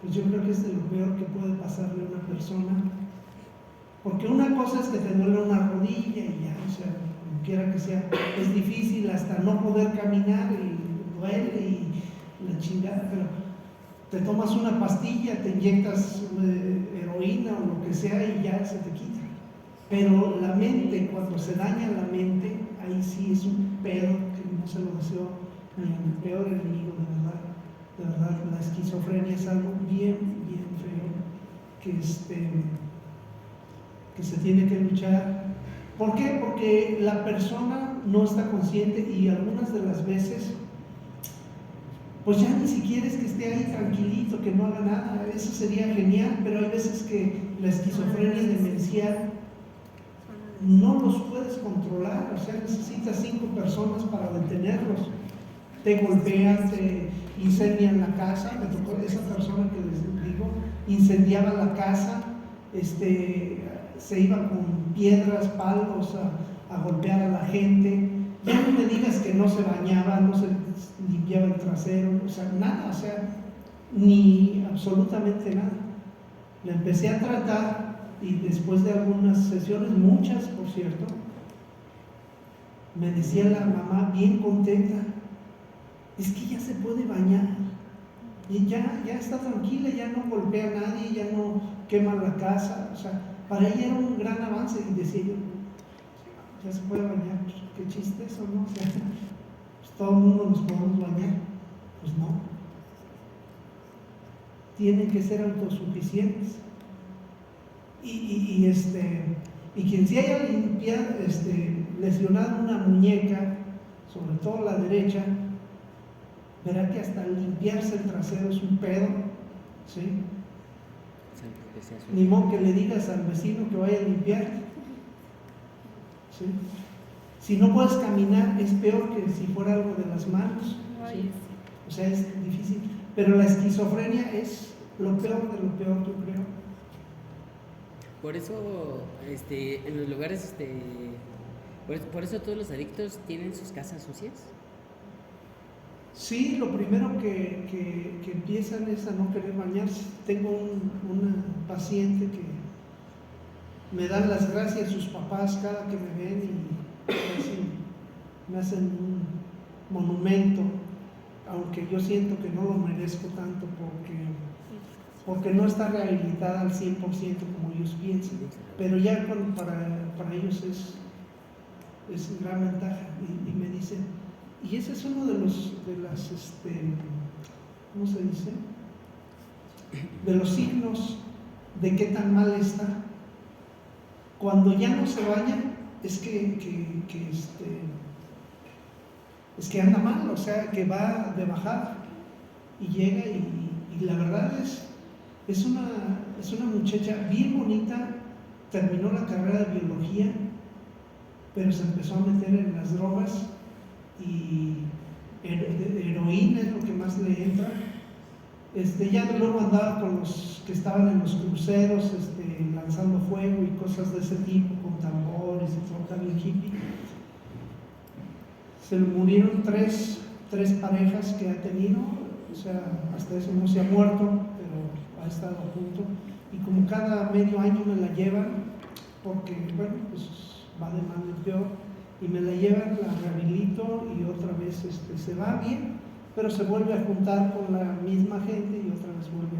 pues yo creo que es de lo peor que puede pasarle a una persona, porque una cosa es que te duele una rodilla y ya, o sea, como quiera que sea, es difícil hasta no poder caminar y duele y la chingada, pero te tomas una pastilla, te inyectas heroína o lo que sea y ya se te quita. Pero la mente, cuando se daña la mente, ahí sí es un pedo que no se lo deseo ni a mi peor enemigo, de verdad, la esquizofrenia es algo bien, bien feo, que se tiene que luchar. ¿Por qué? Porque la persona no está consciente, y algunas de las veces pues ya ni siquiera es que esté ahí tranquilito, que no haga nada, eso sería genial, pero hay veces que la esquizofrenia demencial no los puedes controlar, o sea, necesitas 5 personas para detenerlos. Te golpean, te incendian la casa, me tocó esa persona que les digo, incendiaba la casa, se iba con piedras, palos a golpear a la gente. Ya no me digas que no se bañaba, no se limpiaba el trasero, o sea, nada, o sea, ni absolutamente nada. La empecé a tratar y después de algunas sesiones, muchas por cierto, me decía la mamá bien contenta, es que ya se puede bañar, y ya está tranquila, ya no golpea a nadie, ya no quema la casa, o sea, para ella era un gran avance, y decía yo, ya se puede bañar, pues, qué chiste eso, ¿no? O sea, pues todo el mundo nos podemos bañar, pues no, tienen que ser autosuficientes. Y quien se haya limpiado, lesionado una muñeca, sobre todo la derecha, verá que hasta limpiarse el trasero es un pedo, ¿sí? Ni modo que le digas al vecino que vaya a limpiar, ¿sí? Si no puedes caminar, es peor que si fuera algo de las manos, ¿sí? O sea, es difícil. Pero la esquizofrenia es lo peor de lo peor, yo creo. Por eso, en los lugares, por eso todos los adictos tienen sus casas sucias. Sí, lo primero que empiezan es a no querer bañarse. Tengo una paciente que me dan las gracias sus papás cada que me ven y me hacen un monumento, aunque yo siento que no lo merezco tanto porque no está rehabilitada al 100% como ellos piensan, pero ya para ellos es gran ventaja. Y me dicen, y ese es uno de las, ¿cómo se dice? De los signos de qué tan mal está. Cuando ya no se baña, es que anda mal, o sea, que va de bajada y llega y la verdad es una muchacha bien bonita, terminó la carrera de biología, pero se empezó a meter en las drogas y heroína es lo que más le entra. Ya luego andaba con los que estaban en los cruceros, lanzando fuego y cosas de ese tipo, con tambores y todo, también hippie. Se le murieron tres parejas que ha tenido, o sea, hasta eso no se ha muerto, pero ha estado a punto. Y como cada medio año me la llevan, porque, bueno, pues va de mal en peor, y me la llevan, la rehabilito y otra vez se va bien, pero se vuelve a juntar con la misma gente y otra vez vuelve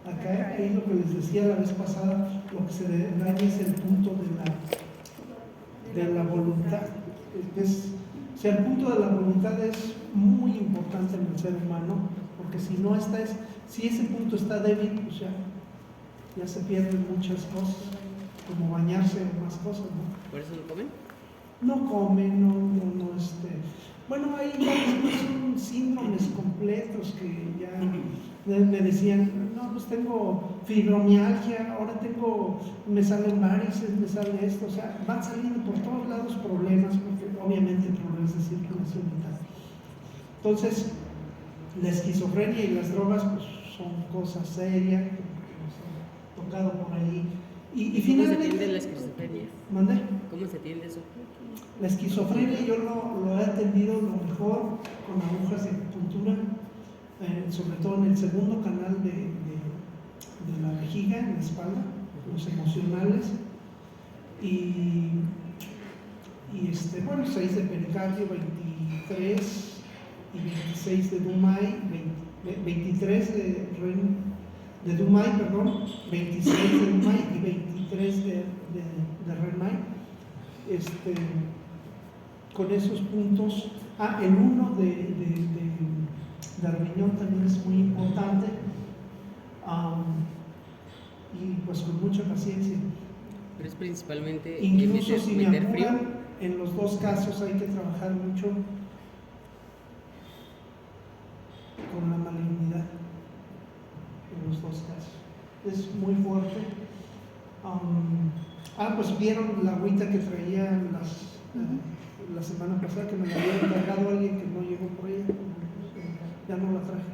a caer. Ahí lo que les decía la vez pasada, lo que se daña es el punto de la voluntad. O sea, el punto de la voluntad es muy importante en el ser humano, porque si ese punto está débil, pues ya se pierden muchas cosas, como bañarse o más cosas, ¿no? ¿Por eso no comen? No comen, no. Bueno, hay son síndromes completos que ya me decían, no, pues tengo fibromialgia, ahora me salen varices, me sale esto, o sea, van saliendo por todos lados problemas, porque obviamente problemas de circulación vital. Entonces, la esquizofrenia y las drogas pues son cosas serias, que nos han tocado por ahí. Y finalmente, ¿Cómo se atiende la esquizofrenia? ¿Mandé? ¿Cómo se atiende eso? La esquizofrenia yo lo he atendido lo mejor con agujas de acupuntura, sobre todo en el segundo canal de la vejiga, en la espalda, los emocionales, y 6 de pericardio, 23 y 26 de Dumay, 23 de Dumay, perdón, 26 de Dumay y 23 de Renmay. Con esos puntos, el 1 de riñón también es muy importante, y pues con mucha paciencia. Pero es principalmente Incluso si me meter frío. apuran, en los dos casos hay que trabajar mucho es muy fuerte. Pues vieron la agüita que traía la semana pasada, que me la había encargado alguien que no llegó por ella, ya no la traje.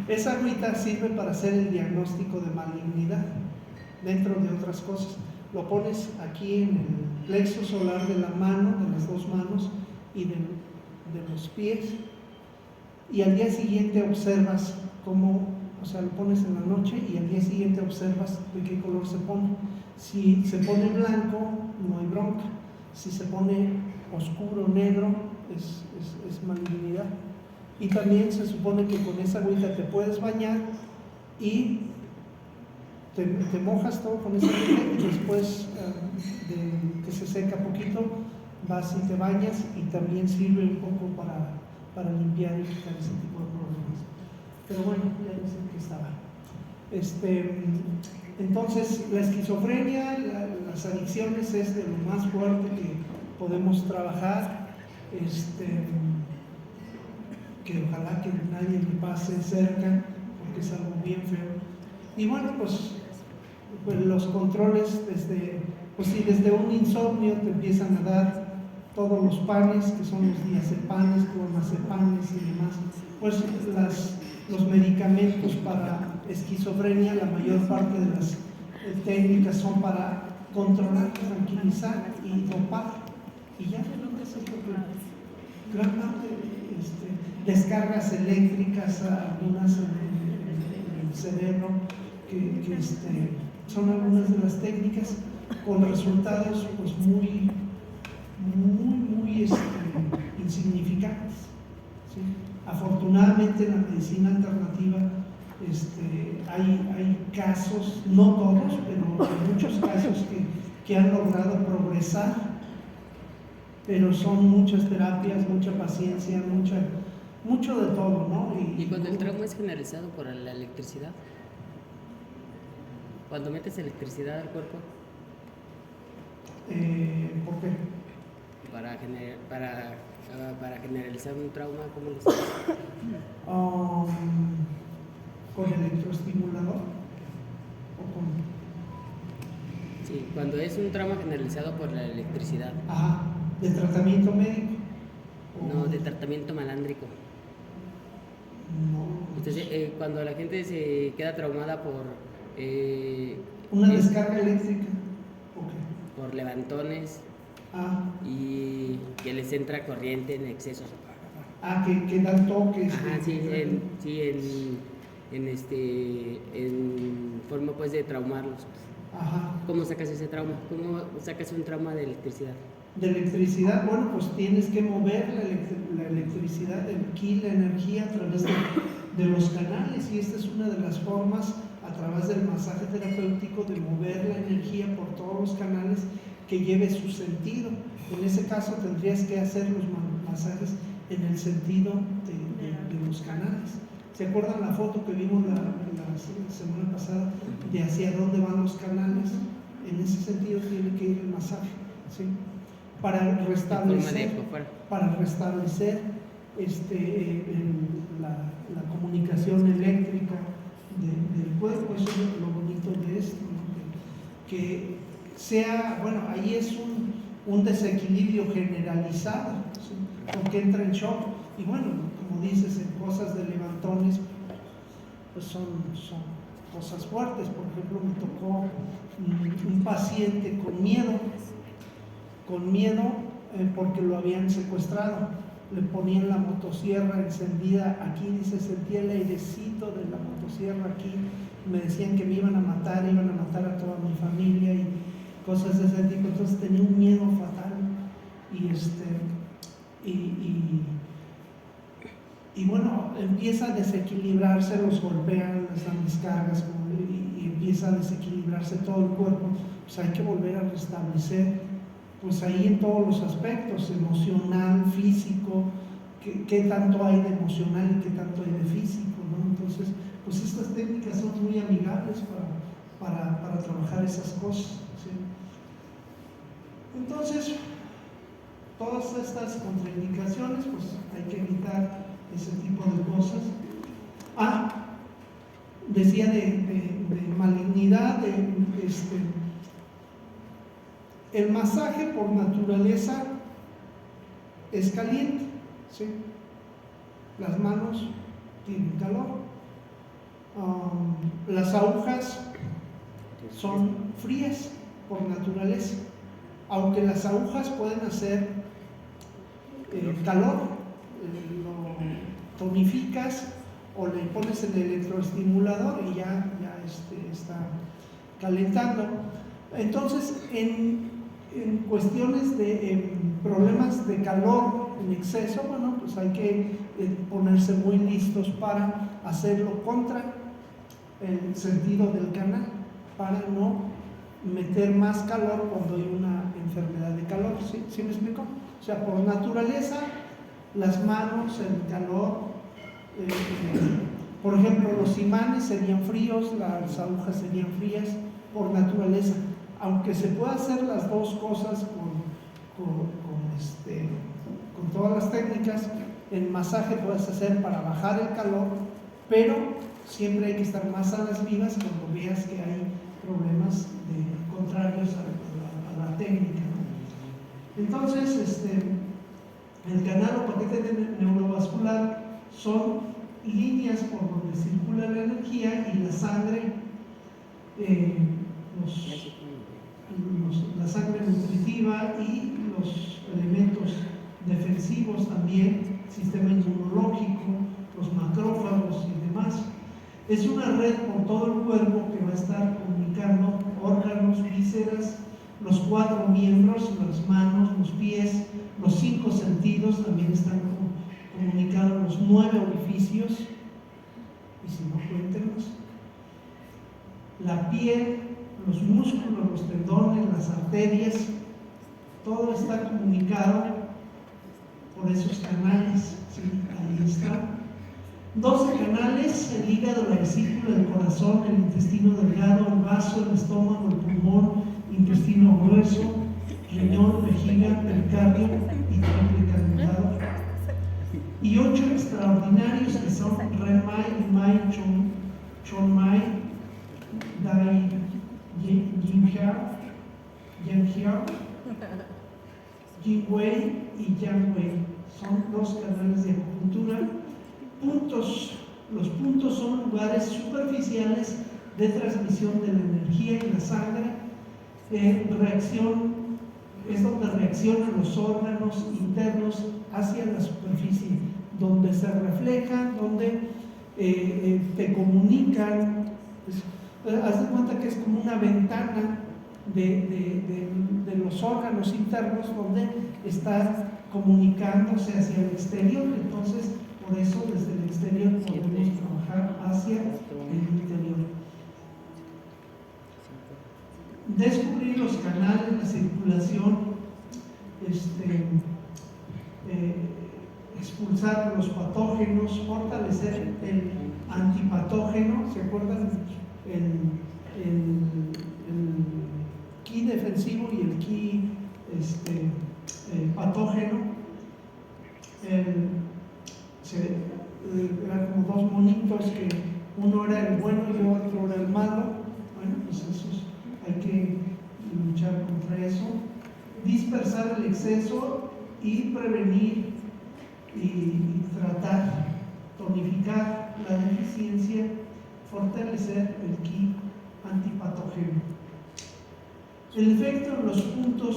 Esa agüita sirve para hacer el diagnóstico de malignidad, dentro de otras cosas. Lo pones aquí en el plexo solar de la mano, de las dos manos y de los pies, y al día siguiente observas cómo, o sea, lo pones en la noche y al día siguiente observas de qué color se pone. Si se pone blanco, no hay bronca. Si se pone oscuro, negro, es malignidad. Y también se supone que con esa agüita te puedes bañar y te mojas todo con esa agüita, y después de que se seca poquito, vas y te bañas, y también sirve un poco para limpiar y quitar ese tipo de problemas. Pero bueno, ya no sé en qué estaba. Entonces, la esquizofrenia, las adicciones es de lo más fuerte que podemos trabajar, que ojalá que nadie le pase cerca, porque es algo bien feo. Y bueno, pues los controles desde un insomnio te empiezan a dar todos los panes, que son los diazepanes, clonazepams y demás. Pues los medicamentos para esquizofrenia, la mayor parte de las técnicas son para controlar, tranquilizar y dopar, y ya no es gran parte descargas eléctricas, algunas en el cerebro, que son algunas de las técnicas, con resultados pues muy insignificantes, ¿sí? Afortunadamente en la medicina alternativa hay casos, no todos, pero hay muchos casos que han logrado progresar, pero son muchas terapias, mucha paciencia, mucho de todo, ¿no? Y cuando el trauma es generalizado por la electricidad, cuando metes electricidad al cuerpo, ¿por qué? Para generalizar un trauma, ¿cómo lo sabes? ¿Con electroestimulador? ¿O con...? Sí, cuando es un trauma generalizado por la electricidad. Ajá, ¿de tratamiento médico? No, de tratamiento malándrico. No. Entonces, cuando la gente se queda traumada por... ¿Una descarga eléctrica? Okay. Por levantones y que les entra corriente en exceso. Que dan toques. Ajá, en forma pues de traumarlos. Ajá. ¿Cómo sacas ese trauma? ¿Cómo sacas un trauma de electricidad? De electricidad, bueno, pues tienes que mover la electricidad, la energía a través de los canales, y esta es una de las formas, a través del masaje terapéutico, de mover la energía por todos los canales que lleve su sentido. En ese caso tendrías que hacer los masajes en el sentido de los canales. ¿Se acuerdan la foto que vimos la semana pasada de hacia dónde van los canales? En ese sentido tiene que ir el masaje, ¿sí? Para restablecer la comunicación eléctrica del cuerpo. Eso es lo bonito de esto, ¿no? Que sea, bueno, ahí es un desequilibrio generalizado, ¿sí? Porque entra en shock, y bueno, como dices, en cosas de levantones, pues son cosas fuertes. Por ejemplo, me tocó un paciente con miedo porque lo habían secuestrado. Le ponían la motosierra encendida aquí, dice, sentía el airecito de la motosierra aquí, me decían que me iban a matar a toda mi familia y cosas de ese tipo. Entonces tenía un miedo fatal, y bueno, empieza a desequilibrarse, los golpean, les dan descargas, y empieza a desequilibrarse todo el cuerpo. Pues hay que volver a restablecer, pues ahí en todos los aspectos, emocional, físico, qué tanto hay de emocional y qué tanto hay de físico, ¿no? Entonces, pues estas técnicas son muy amigables para trabajar esas cosas, ¿sí? Entonces, todas estas contraindicaciones, pues hay que evitar ese tipo de cosas. decía de malignidad, el masaje por naturaleza es caliente, ¿sí? Las manos tienen calor. Las agujas son frías por naturaleza, aunque las agujas pueden hacer calor, lo tonificas o le pones el electroestimulador y ya está calentando. Entonces, en cuestiones de problemas de calor en exceso, bueno, pues hay que ponerse muy listos para hacerlo contra el sentido del canal, para no meter más calor cuando hay una enfermedad de calor. ¿Sí me explico? O sea, por naturaleza, las manos, el calor, por ejemplo, los imanes serían fríos, las agujas serían frías por naturaleza. Aunque se pueda hacer las dos cosas con todas las técnicas, el masaje puedes hacer para bajar el calor, pero siempre hay que estar más a las vivas cuando veas que hay problemas contrarios a la técnica, ¿no? Entonces, el canal o paquete neurovascular son líneas por donde circula la energía y la sangre, la sangre nutritiva y los elementos defensivos también, sistema inmunológico, los macrófagos y demás. Es una red por todo el cuerpo que va a estar comunicando órganos, vísceras, los 4 miembros, las manos, los pies, los 5 sentidos también están comunicados, los 9 orificios, y si no, cuéntenos. La piel, los músculos, los tendones, las arterias, todo está comunicado por esos canales, ¿sí? Ahí está. 12 canales: el hígado, la vesícula, el corazón, el intestino delgado, el vaso, el estómago, el pulmón, intestino grueso, riñón, vejiga, pericardio y triple calentado. Y 8 extraordinarios que son Renmai, Mai, Chonmai, Dai, Yanghiao, Jingwei y Yangwei. Son 2 canales de acupuntura. Los puntos son lugares superficiales de transmisión de la energía y la sangre. Es donde reaccionan los órganos internos hacia la superficie, donde se reflejan, donde te comunican. Haz de cuenta que es como una ventana de los órganos internos donde está comunicándose hacia el exterior. Entonces, por eso desde el exterior podemos trabajar hacia el interior. Descubrir los canales, la circulación, expulsar los patógenos, fortalecer el antipatógeno. ¿Se acuerdan? El ki defensivo y el ki patógeno. Eran como 2 monitos, que uno era el bueno y el otro era el malo. Bueno, pues esos hay que luchar contra eso. Dispersar el exceso y prevenir y tratar, tonificar la deficiencia, fortalecer el ki antipatógeno. El efecto en los puntos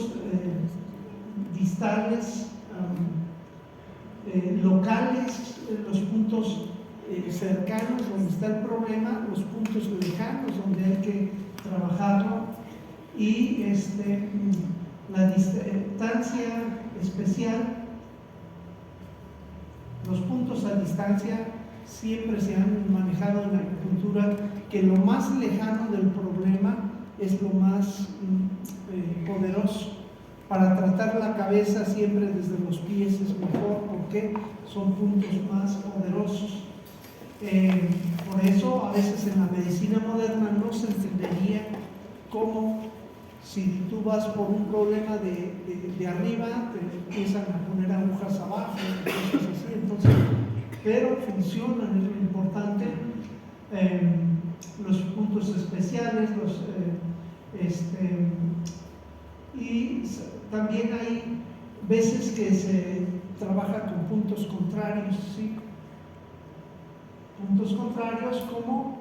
distales, locales, los puntos cercanos donde está el problema, los puntos lejanos donde hay que trabajarlo, y la distancia especial. Los puntos a distancia siempre se han manejado en la acupuntura que lo más lejano del problema es lo más poderoso. Para tratar la cabeza siempre desde los pies es mejor, porque son puntos más poderosos. Por eso a veces en la medicina moderna no se entendería cómo, si tú vas por un problema de arriba, te empiezan a poner agujas abajo, cosas así. Entonces, pero funcionan, es lo importante. los puntos especiales, y también hay veces que se trabaja con puntos contrarios, ¿sí? Puntos contrarios como,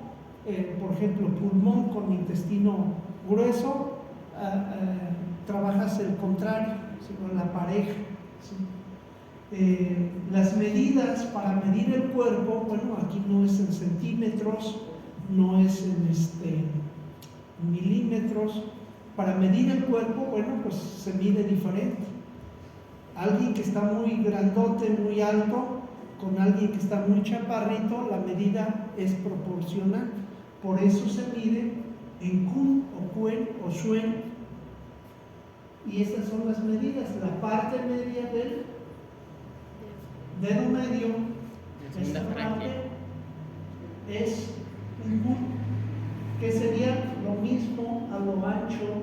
por ejemplo, pulmón con intestino grueso, trabajas el contrario, ¿sí? Con la pareja, ¿sí? Las medidas para medir el cuerpo, bueno, aquí no es en centímetros, no es en milímetros. Para medir el cuerpo, bueno, pues se mide diferente. Alguien que está muy grandote, muy alto, con alguien que está muy chaparrito, la medida es proporcional. Por eso se mide en kun o kuen o shuen. Y estas son las medidas. La parte media del dedo medio, esta parte es un kun, que sería lo mismo a lo ancho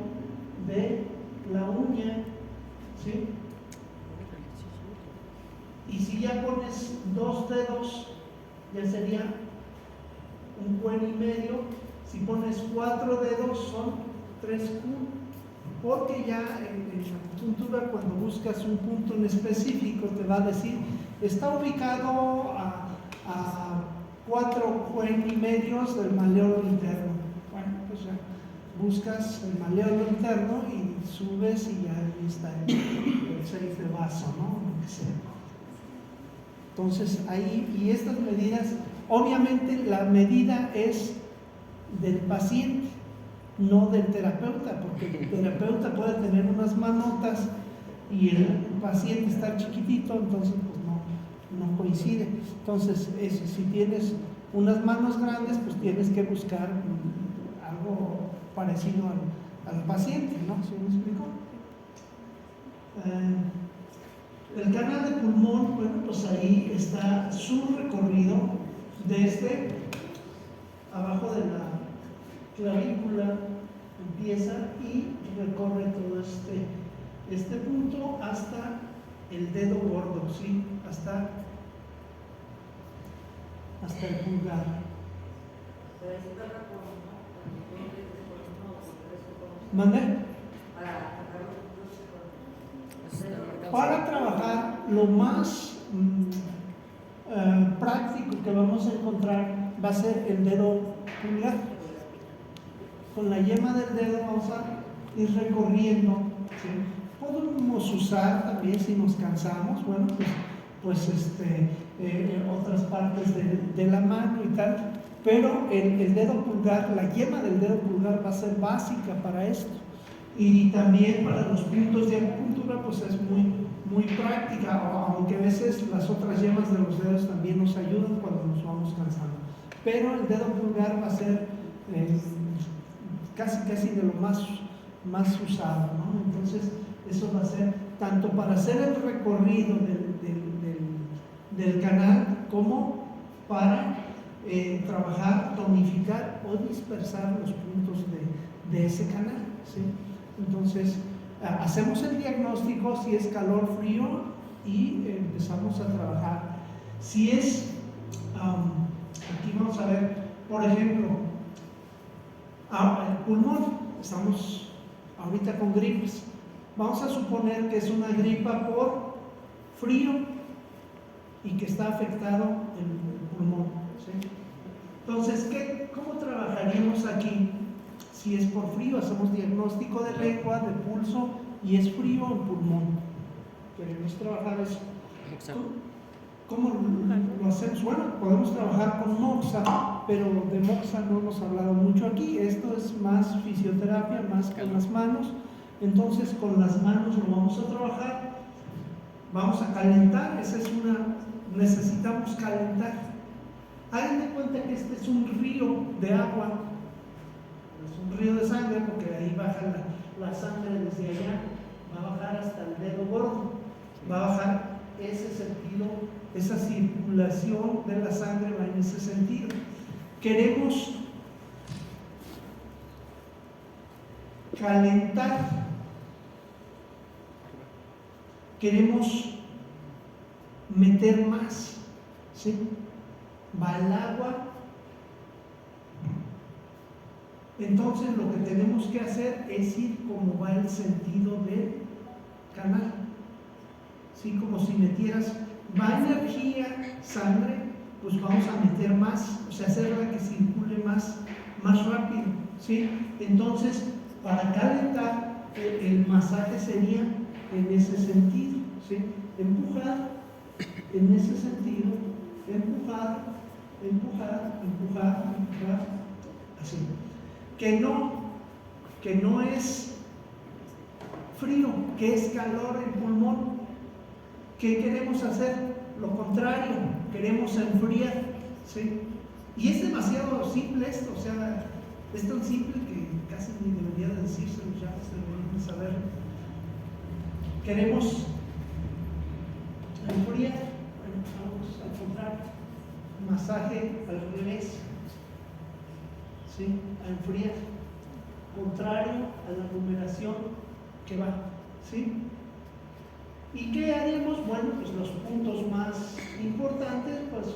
de la uña, ¿sí? Y si ya pones 2 dedos, ya sería un kuen y medio. Si pones 4 dedos, son 3 kun. Porque ya en la acupuntura, cuando buscas un punto en específico, te va a decir, está ubicado a 4 kuen y medios del maleolo interno. Bueno, pues ya buscas el maleolo interno y subes y ya ahí está el 6 de vaso, ¿no? Lo que sea. Entonces ahí, y estas medidas, obviamente la medida es del paciente, no del terapeuta, porque el terapeuta puede tener unas manotas y el paciente está chiquitito, entonces pues no coincide. Entonces, si tienes unas manos grandes, pues tienes que buscar algo parecido al paciente, ¿no? ¿Sí me explico? El canal de pulmón, bueno, pues ahí está su recorrido desde abajo de la clavícula, empieza y recorre todo este punto hasta el dedo gordo, ¿sí? Hasta el pulgar. ¿Mande? Para trabajar, lo más práctico que vamos a encontrar va a ser el dedo pulgar. Con la yema del dedo vamos a ir recorriendo, ¿sí? Podemos usar también, si nos cansamos, bueno, pues otras partes de la mano y tal, pero el dedo pulgar, la yema del dedo pulgar va a ser básica para esto. Y también para los puntos de acupuntura, pues es muy práctica, aunque a veces las otras yemas de los dedos también nos ayudan cuando nos vamos cansando. Pero el dedo pulgar va a ser casi de lo más usado, ¿no? Entonces, eso va a ser tanto para hacer el recorrido del canal como para trabajar, tonificar o dispersar los puntos de ese canal, ¿sí? Entonces, hacemos el diagnóstico si es calor, frío y empezamos a trabajar. Si es, aquí vamos a ver, por ejemplo, el pulmón, estamos ahorita con gripes. Vamos a suponer que es una gripa por frío y que está afectado el pulmón, ¿sí? Entonces, ¿cómo trabajaríamos aquí? Si es por frío, hacemos diagnóstico de lengua, de pulso, y es frío en pulmón. Queremos trabajar eso. ¿Cómo lo hacemos? Bueno, podemos trabajar con moxa, pero de moxa no hemos hablado mucho aquí. Esto es más fisioterapia, más con las manos. Entonces, con las manos lo vamos a trabajar. Vamos a calentar, necesitamos calentar. Hagan de cuenta que este es un río de agua. Es un río de sangre porque ahí baja la sangre desde allá, va a bajar hasta el dedo gordo, va a bajar ese sentido, esa circulación de la sangre va en ese sentido. Queremos calentar, queremos meter más, ¿sí? Va el agua, Entonces lo que tenemos que hacer es ir como va el sentido del canal. ¿Sí? Como si metieras, va energía, sangre, pues vamos a meter más, o sea, hacerla que circule más rápido. ¿Sí? Entonces, para calentar, el masaje sería en ese sentido. ¿Sí? Empujar, en ese sentido, empujar, así. Que no es frío, que es calor el pulmón. ¿Qué queremos hacer? Lo contrario, queremos enfriar, ¿sí? Y es demasiado simple esto, o sea, es tan simple que casi ni debería de decírselo, ya se deberían de saber. Queremos enfriar, bueno, vamos al contrario, masaje al revés, ¿sí? A enfriar, contrario a la numeración que va, ¿sí? ¿Y qué haríamos? Bueno, pues los puntos más importantes, pues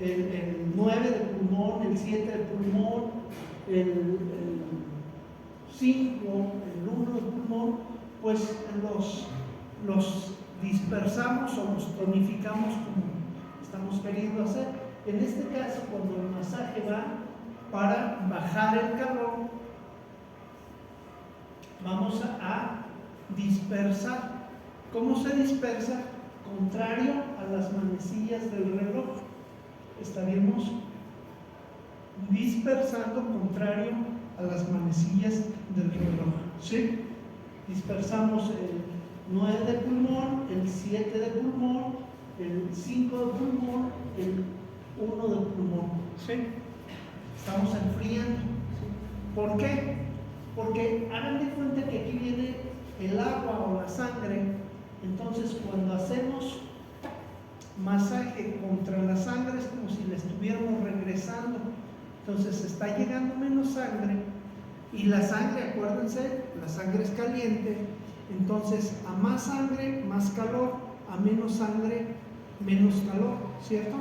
el 9 de pulmón, el 7 de pulmón, el 5, el 1 de pulmón, pues los dispersamos o los tonificamos como estamos queriendo hacer. En este caso, cuando el masaje va para bajar el calor, vamos a dispersar. ¿Cómo se dispersa? Contrario a las manecillas del reloj. Estaríamos dispersando contrario a las manecillas del reloj. ¿Sí? Dispersamos el 9 de pulmón, el 7 de pulmón, el 5 de pulmón, el 1 de pulmón. ¿Sí? Estamos enfriando. ¿Sí? ¿Por qué? Porque hagan de cuenta que aquí viene el agua o la sangre. Entonces, cuando hacemos masaje contra la sangre es como si la estuviéramos regresando. Entonces, está llegando menos sangre y la sangre, acuérdense, la sangre es caliente. Entonces, a más sangre, más calor, a menos sangre, menos calor, ¿cierto?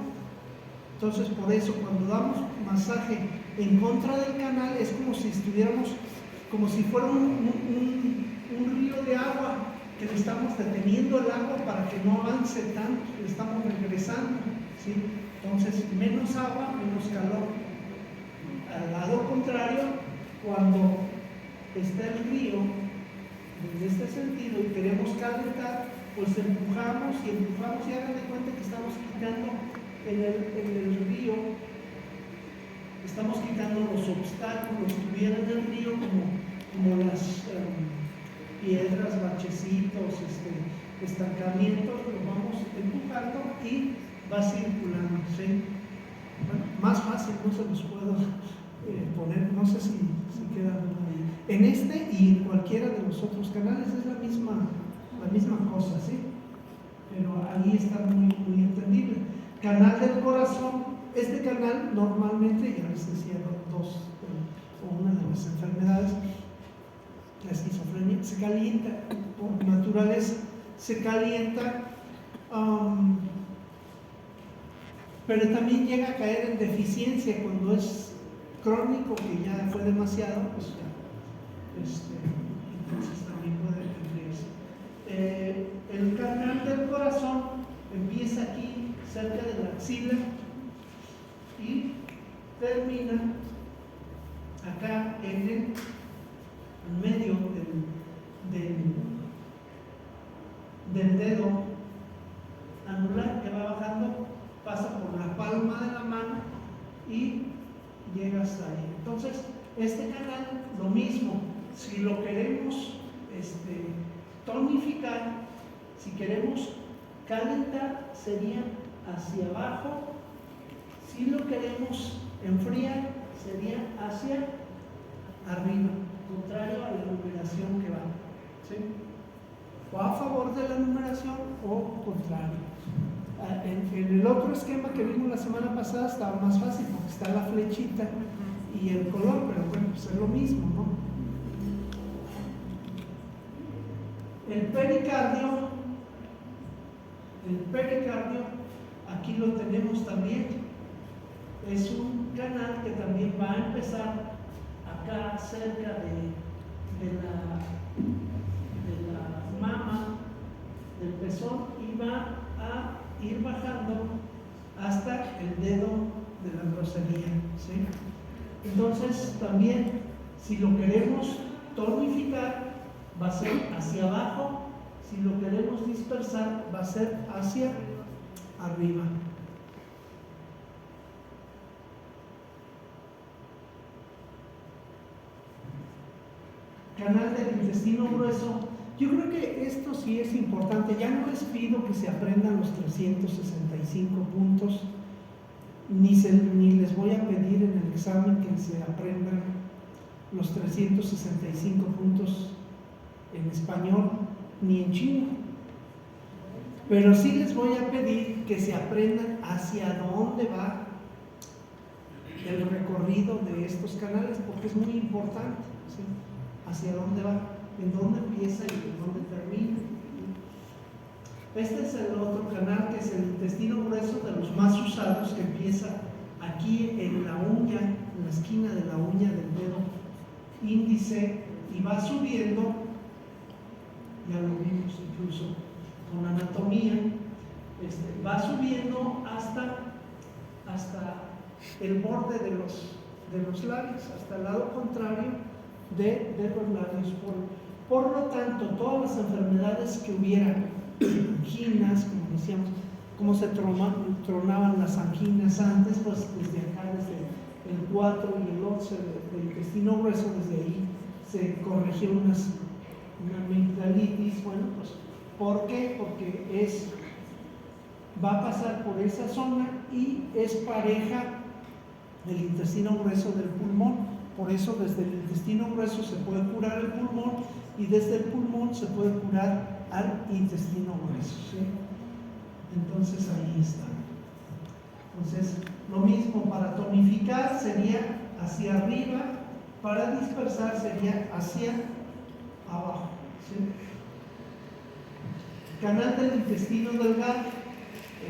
Entonces, por eso, cuando damos masaje en contra del canal es como si estuviéramos, como si fuera un río de agua, que le estamos deteniendo el agua para que no avance tanto, le estamos regresando, ¿sí? Entonces, menos agua, menos calor. Al lado contrario, cuando está el río, en este sentido, y queremos calentar, pues empujamos y hagan de cuenta que estamos quitando en el río, estamos quitando los obstáculos que hubiera en el río, como las piedras, bachecitos, estancamientos, lo vamos empujando y va circulando, ¿sí? Bueno, más fácil no se los puedo poner, no sé si queda ahí. En este y en cualquiera de los otros canales es la misma cosa, ¿sí? Pero ahí está muy entendible. Canal del corazón, este canal normalmente, ya les decía, dos o una de las enfermedades, la esquizofrenia, se calienta, por naturaleza se calienta, pero también llega a caer en deficiencia cuando es crónico, que ya fue demasiado, pues ya, entonces también puede enfriarse. El canal del corazón empieza aquí, cerca de la axila, y termina acá en el medio del dedo anular, que va bajando, pasa por la palma de la mano y llega hasta ahí. Entonces, este canal, lo mismo, si lo queremos tonificar, si queremos calentar, sería hacia abajo. Si lo queremos enfriar, sería hacia arriba, contrario a la numeración que va, ¿sí? O a favor de la numeración o contrario. En el otro esquema que vimos la semana pasada estaba más fácil porque está la flechita y el color, pero bueno, pues es lo mismo, ¿no? El pericardio, aquí lo tenemos también. Es un canal que también va a empezar acá cerca de la mama del pezón y va a ir bajando hasta el dedo de la grosería, ¿sí? Entonces también, si lo queremos tonificar, va a ser hacia abajo. Si lo queremos dispersar, va a ser hacia arriba. Canal del intestino grueso. Yo creo que esto sí es importante. Ya no les pido que se aprendan los 365 puntos, ni les voy a pedir en el examen que se aprendan los 365 puntos en español ni en chino. Pero sí les voy a pedir que se aprendan hacia dónde va el recorrido de estos canales, porque es muy importante, ¿sí? Hacia dónde va, en dónde empieza y en dónde termina. Este es el otro canal, que es el intestino grueso, de los más usados, que empieza aquí en la uña, en la esquina de la uña del dedo índice, y va subiendo, ya lo vimos incluso con anatomía, va subiendo hasta el borde de los labios, hasta el lado contrario de los labios. Por lo tanto, todas las enfermedades que hubieran, anginas, como decíamos, cómo se tronaban las anginas antes, pues desde acá, desde el 4 y el 11 del intestino grueso, desde ahí se corrigió una amigdalitis. Bueno, pues, ¿por qué? Porque va a pasar por esa zona y es pareja del intestino grueso del pulmón. Por eso desde el intestino grueso se puede curar el pulmón y desde el pulmón se puede curar al intestino grueso, ¿sí? Entonces ahí está. Entonces lo mismo, para tonificar sería hacia arriba, para dispersar sería hacia abajo, ¿sí? Canal del intestino delgado,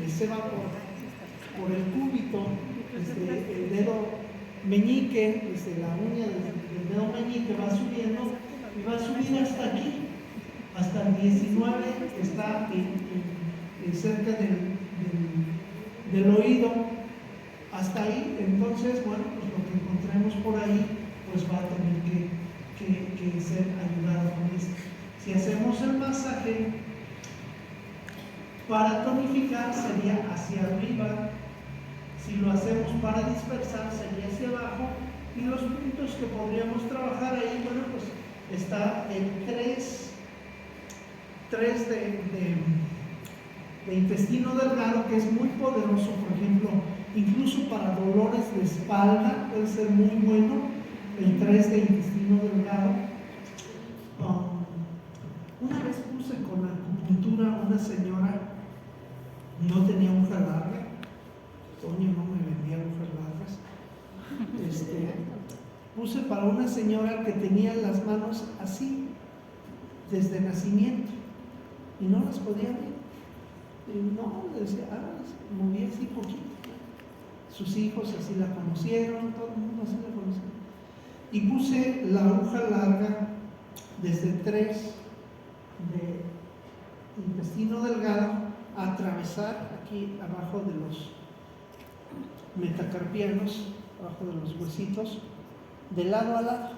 se va por el cúbito, desde el dedo meñique, desde la uña del dedo meñique, va subiendo y va a subir hasta aquí, hasta el 19, que está cerca del oído, hasta ahí. Entonces, bueno, pues lo que encontremos por ahí, pues va a tener que ser ayudado con esto. Si hacemos el masaje, para tonificar sería hacia arriba. Si lo hacemos para dispersar sería hacia abajo, y los puntos que podríamos trabajar ahí, bueno, pues está el 3 de intestino delgado, que es muy poderoso, por ejemplo, incluso para dolores de espalda puede ser muy bueno, el 3 de intestino delgado. Una vez puse con acupuntura, una señora no tenía hoja larga. Toño no me vendía hojas largas. Puse para una señora que tenía las manos así desde nacimiento y no las podía ver. Y no, le decía, movía así poquito. Sus hijos así la conocieron, todo el mundo así la conocía. Y puse la aguja larga desde 3 de intestino delgado a atravesar aquí abajo de los metacarpianos, abajo de los huesitos, de lado a lado,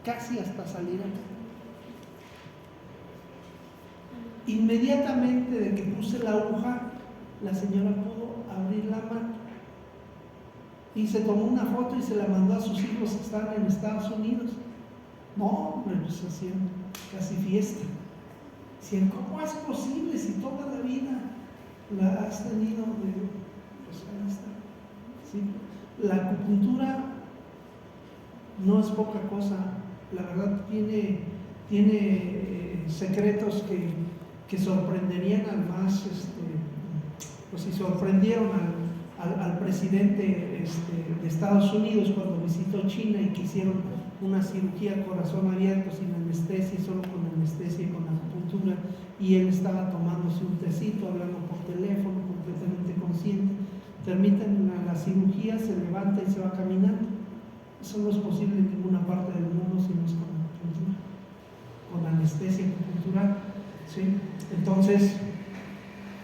casi hasta salir acá. Inmediatamente de que puse la aguja, la señora pudo abrir la mano y se tomó una foto y se la mandó a sus hijos que estaban en Estados Unidos. No, pues hacían casi fiesta. Decían, ¿cómo es posible si toda la vida la has tenido? Pues ahí está. ¿Sí? La acupuntura no es poca cosa, la verdad tiene secretos que sorprenderían al más, pues si sorprendieron al presidente de Estados Unidos cuando visitó China y que hicieron una cirugía a corazón abierto sin anestesia, solo con anestesia y con acupuntura, y él estaba tomándose un tecito, hablando por teléfono, completamente consciente. Terminan la cirugía, se levanta y se va caminando. Eso no es posible en ninguna parte del mundo si no es con acupuntura, con anestesia acupuntural, ¿sí? Entonces,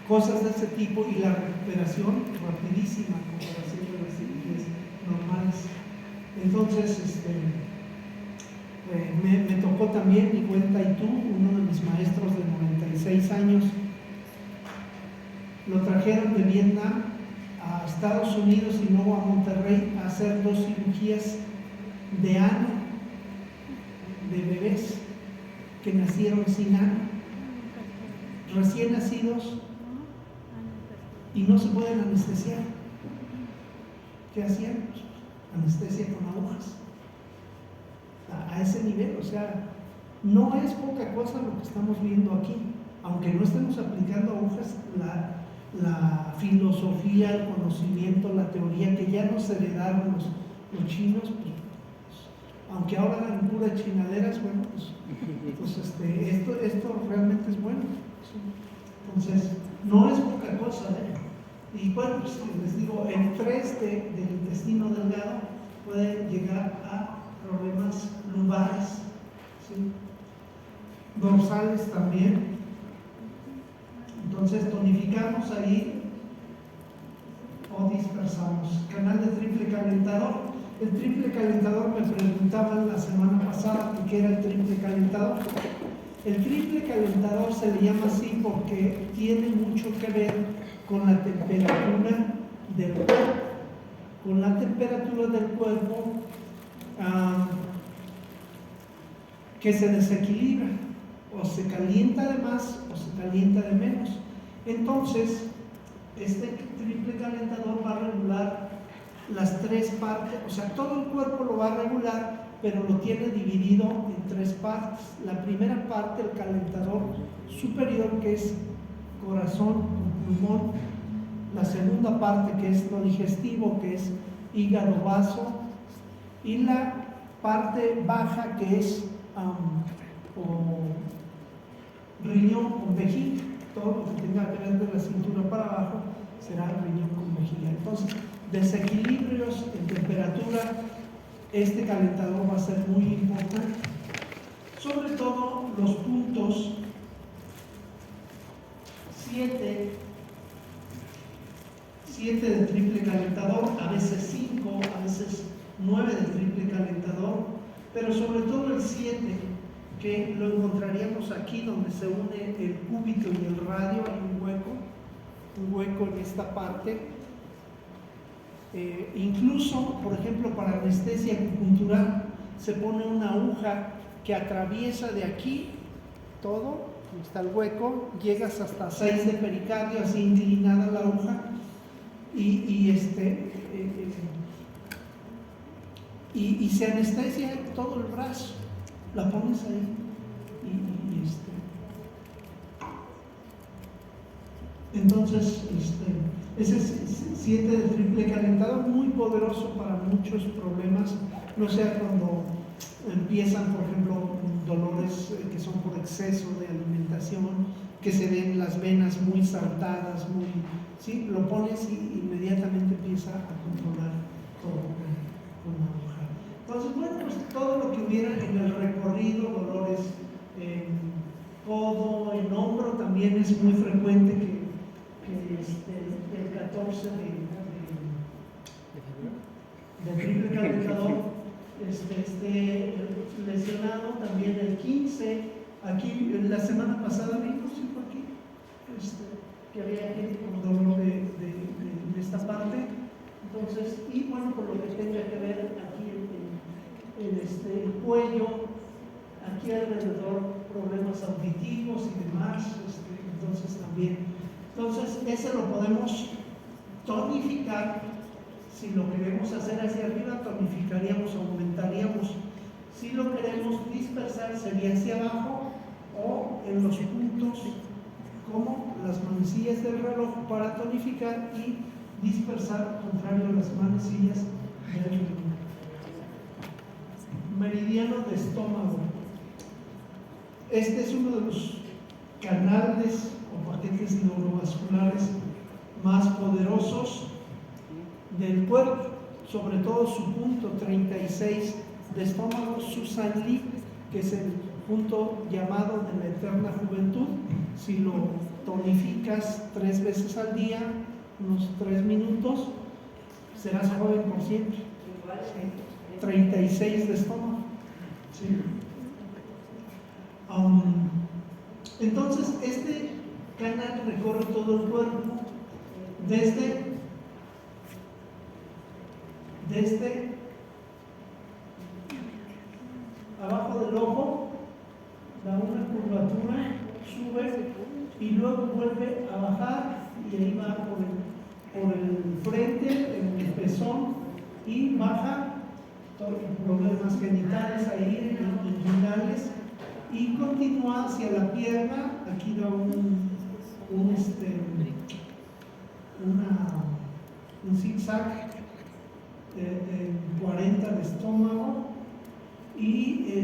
cosas de ese tipo y la recuperación rapidísima en comparación con las cirugías normales. Entonces, me tocó también Miguel Taitú, uno de mis maestros de 96 años. Lo trajeron de Vietnam a Estados Unidos y luego a Monterrey a hacer 2 cirugías de ano de bebés que nacieron sin ano, recién nacidos, y no se pueden anestesiar. ¿Qué hacían? Anestesia con agujas. A ese nivel, o sea, no es poca cosa lo que estamos viendo aquí. Aunque no estemos aplicando agujas, la filosofía, el conocimiento, la teoría que ya nos heredaron los chinos, pues, aunque ahora hagan pura chinaderas, bueno, pues esto realmente es bueno. Entonces, no es poca cosa, Y bueno, pues les digo, el 3 del intestino delgado puede llegar a problemas lumbares, ¿sí? Dorsales también. Entonces tonificamos ahí o dispersamos. Canal de triple calentador. El triple calentador, me preguntaban la semana pasada qué era el triple calentador. El triple calentador se le llama así porque tiene mucho que ver con la temperatura del cuerpo. Con la temperatura del cuerpo que se desequilibra, o se calienta de más o se calienta de menos. Entonces, este triple calentador va a regular las 3 partes, o sea, todo el cuerpo lo va a regular, pero lo tiene dividido en 3 partes. La primera parte, el calentador superior, que es corazón con pulmón. La segunda parte, que es lo digestivo, que es hígado, vaso. Y la parte baja, que es riñón con vejiga. Todo lo que tenga que ver de la cintura para abajo será riñón con vejiga. Entonces, desequilibrios en temperatura, este calentador va a ser muy importante. Sobre todo los puntos 7 de triple calentador, a veces 5, a veces 9 de triple calentador, pero sobre todo el 7, que lo encontraríamos aquí donde se une el cúbito y el radio, hay un hueco en esta parte. Incluso, por ejemplo, para anestesia acupuntural se pone una aguja que atraviesa de aquí todo, está el hueco, llegas hasta 6 de pericardio, así inclinada la aguja, y se anestesia todo el brazo, la pones ahí entonces ese es 7 de triple calentador, muy poderoso para muchos problemas, no sea cuando empiezan, por ejemplo, dolores que son por exceso de alimentación, que se ven las venas muy saltadas, ¿sí? Lo pones y inmediatamente empieza a controlar todo con la aguja. Entonces, bueno, pues todo lo que hubiera en el recorrido, dolores en codo, en hombro, también es muy frecuente que el 14 de triple calentador esté lesionado, también el 15, aquí la semana pasada vimos aquí, que había gente con dolor de esta parte. Entonces, y bueno, por lo que tenga que ver aquí el cuello, aquí alrededor problemas auditivos y demás, entonces también. Entonces, ese lo podemos tonificar. Si lo queremos hacer hacia arriba, tonificaríamos, aumentaríamos. Si lo queremos dispersar, sería hacia abajo o en los puntos, como las manecillas del reloj, para tonificar y dispersar, contrario a las manecillas del reloj. Meridiano de estómago. Este es uno de los canales o paquetes neurovasculares más poderosos del cuerpo. sobre todo su punto 36 de estómago, Susan Lee, que es el punto llamado de la eterna juventud. Si lo tonificas 3 veces al día, unos 3 minutos, serás joven por siempre. ¿Sí? 36 de estómago. ¿Sí? Entonces, este canal recorre todo el cuerpo, desde abajo del ojo, da una curvatura, sube y luego vuelve a bajar y ahí va por el frente, en el pezón, y baja todos los problemas genitales ahí, inguinales, y continúa hacia la pierna. Aquí da un zigzag en 40 de estómago y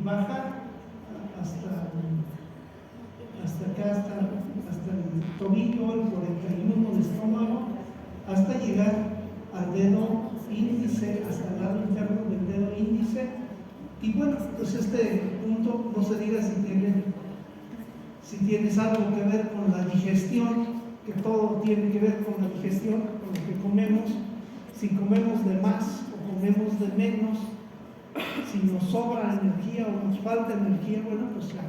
baja hasta acá, hasta el tobillo, el 41 de estómago, hasta llegar al dedo índice, hasta el lado interno del dedo índice. Y bueno, pues este punto, no se diga si tienes algo que ver con la digestión, que todo tiene que ver con la digestión, con lo que comemos. Si comemos de más o comemos de menos, si nos sobra energía o nos falta energía, bueno, pues ya.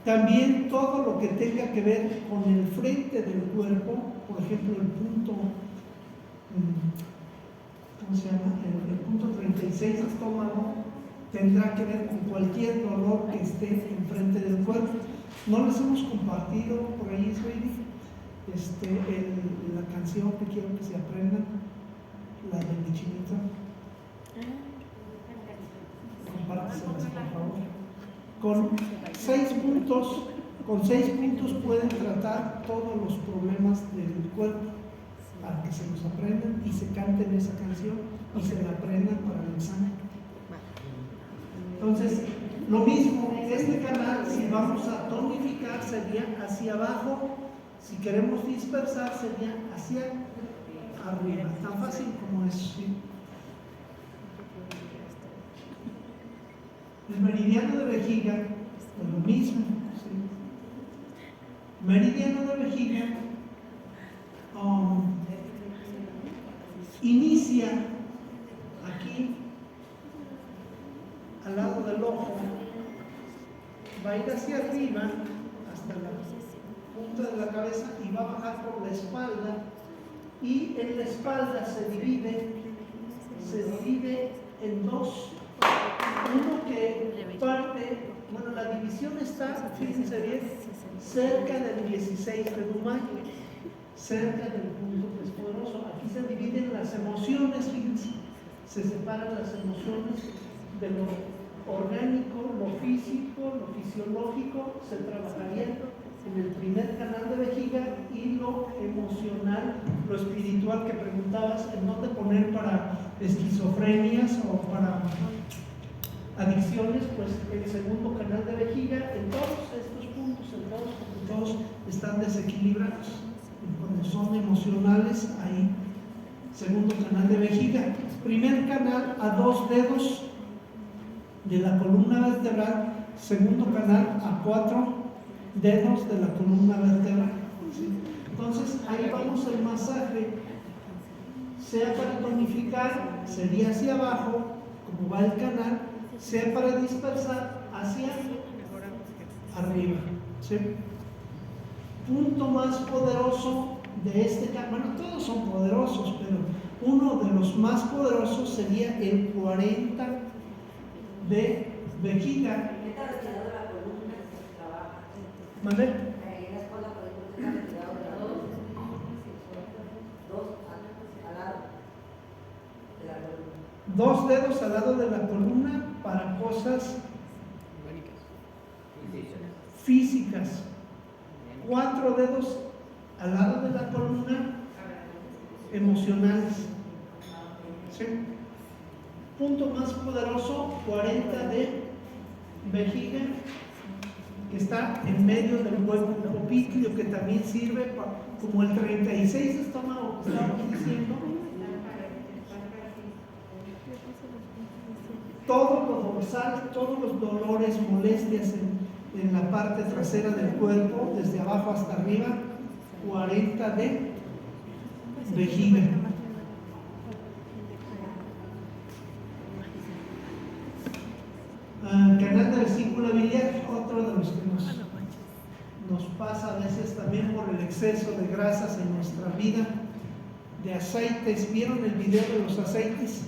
También todo lo que tenga que ver con el frente del cuerpo, por ejemplo, el punto, ¿cómo se llama? El punto 36 del estómago, tendrá que ver con cualquier dolor que esté enfrente del cuerpo. No les hemos compartido por ahí, Sweetie, la canción que quiero que se aprendan, la de mi chinito. Compárteselas, por favor. Con 6 puntos pueden tratar todos los problemas del cuerpo, para que se los aprendan y se canten esa canción y se la aprendan para el examen. Entonces, lo mismo, este canal, si vamos a tonificar, sería hacia abajo. Si queremos dispersar, sería hacia arriba. Tan fácil como eso, ¿sí? El meridiano de vejiga, pues lo mismo, ¿sí? Meridiano de vejiga inicia aquí, al lado del ojo, va a ir hacia arriba hasta la punta de la cabeza y va a bajar por la espalda, y en la espalda se divide en dos. Uno que parte, bueno, la división está, fíjense bien, cerca del 16 de Dumay, cerca del punto que es poderoso. Aquí se dividen las emociones, fíjense, se separan las emociones de lo orgánico, lo físico, lo fisiológico, se trabajaría en el primer canal de vejiga, y lo emocional, lo espiritual que preguntabas, en dónde poner para esquizofrenias o para adicciones, pues el segundo canal de vejiga. En todos estos puntos, todos están desequilibrados. Y cuando son emocionales, ahí, segundo canal de vejiga. Primer canal a 2 dedos de la columna vertebral, segundo canal a 4 dedos de la columna vertebral. ¿Sí? Entonces ahí vamos el masaje, sea para tonificar, sería hacia abajo, como va el canal, sea para dispersar, hacia arriba. ¿Sí? Punto más poderoso de este canal, bueno, todos son poderosos, pero uno de los más poderosos sería el 40 de vejiga. ¿Vale? Dos dedos al lado de la columna para cosas físicas. 4 dedos al lado de la columna emocionales. ¿Sí? Punto más poderoso, 40 de vejiga, que está en medio del huevo popitlio, que también sirve como el 36 de estómago que estábamos diciendo, todo lo dorsal, todos los dolores, molestias en la parte trasera del cuerpo, desde abajo hasta arriba, 40 de vejiga. Canal de vesícula biliar, otro de los que nos pasa a veces también por el exceso de grasas en nuestra vida, de aceites. ¿Vieron el video de los aceites?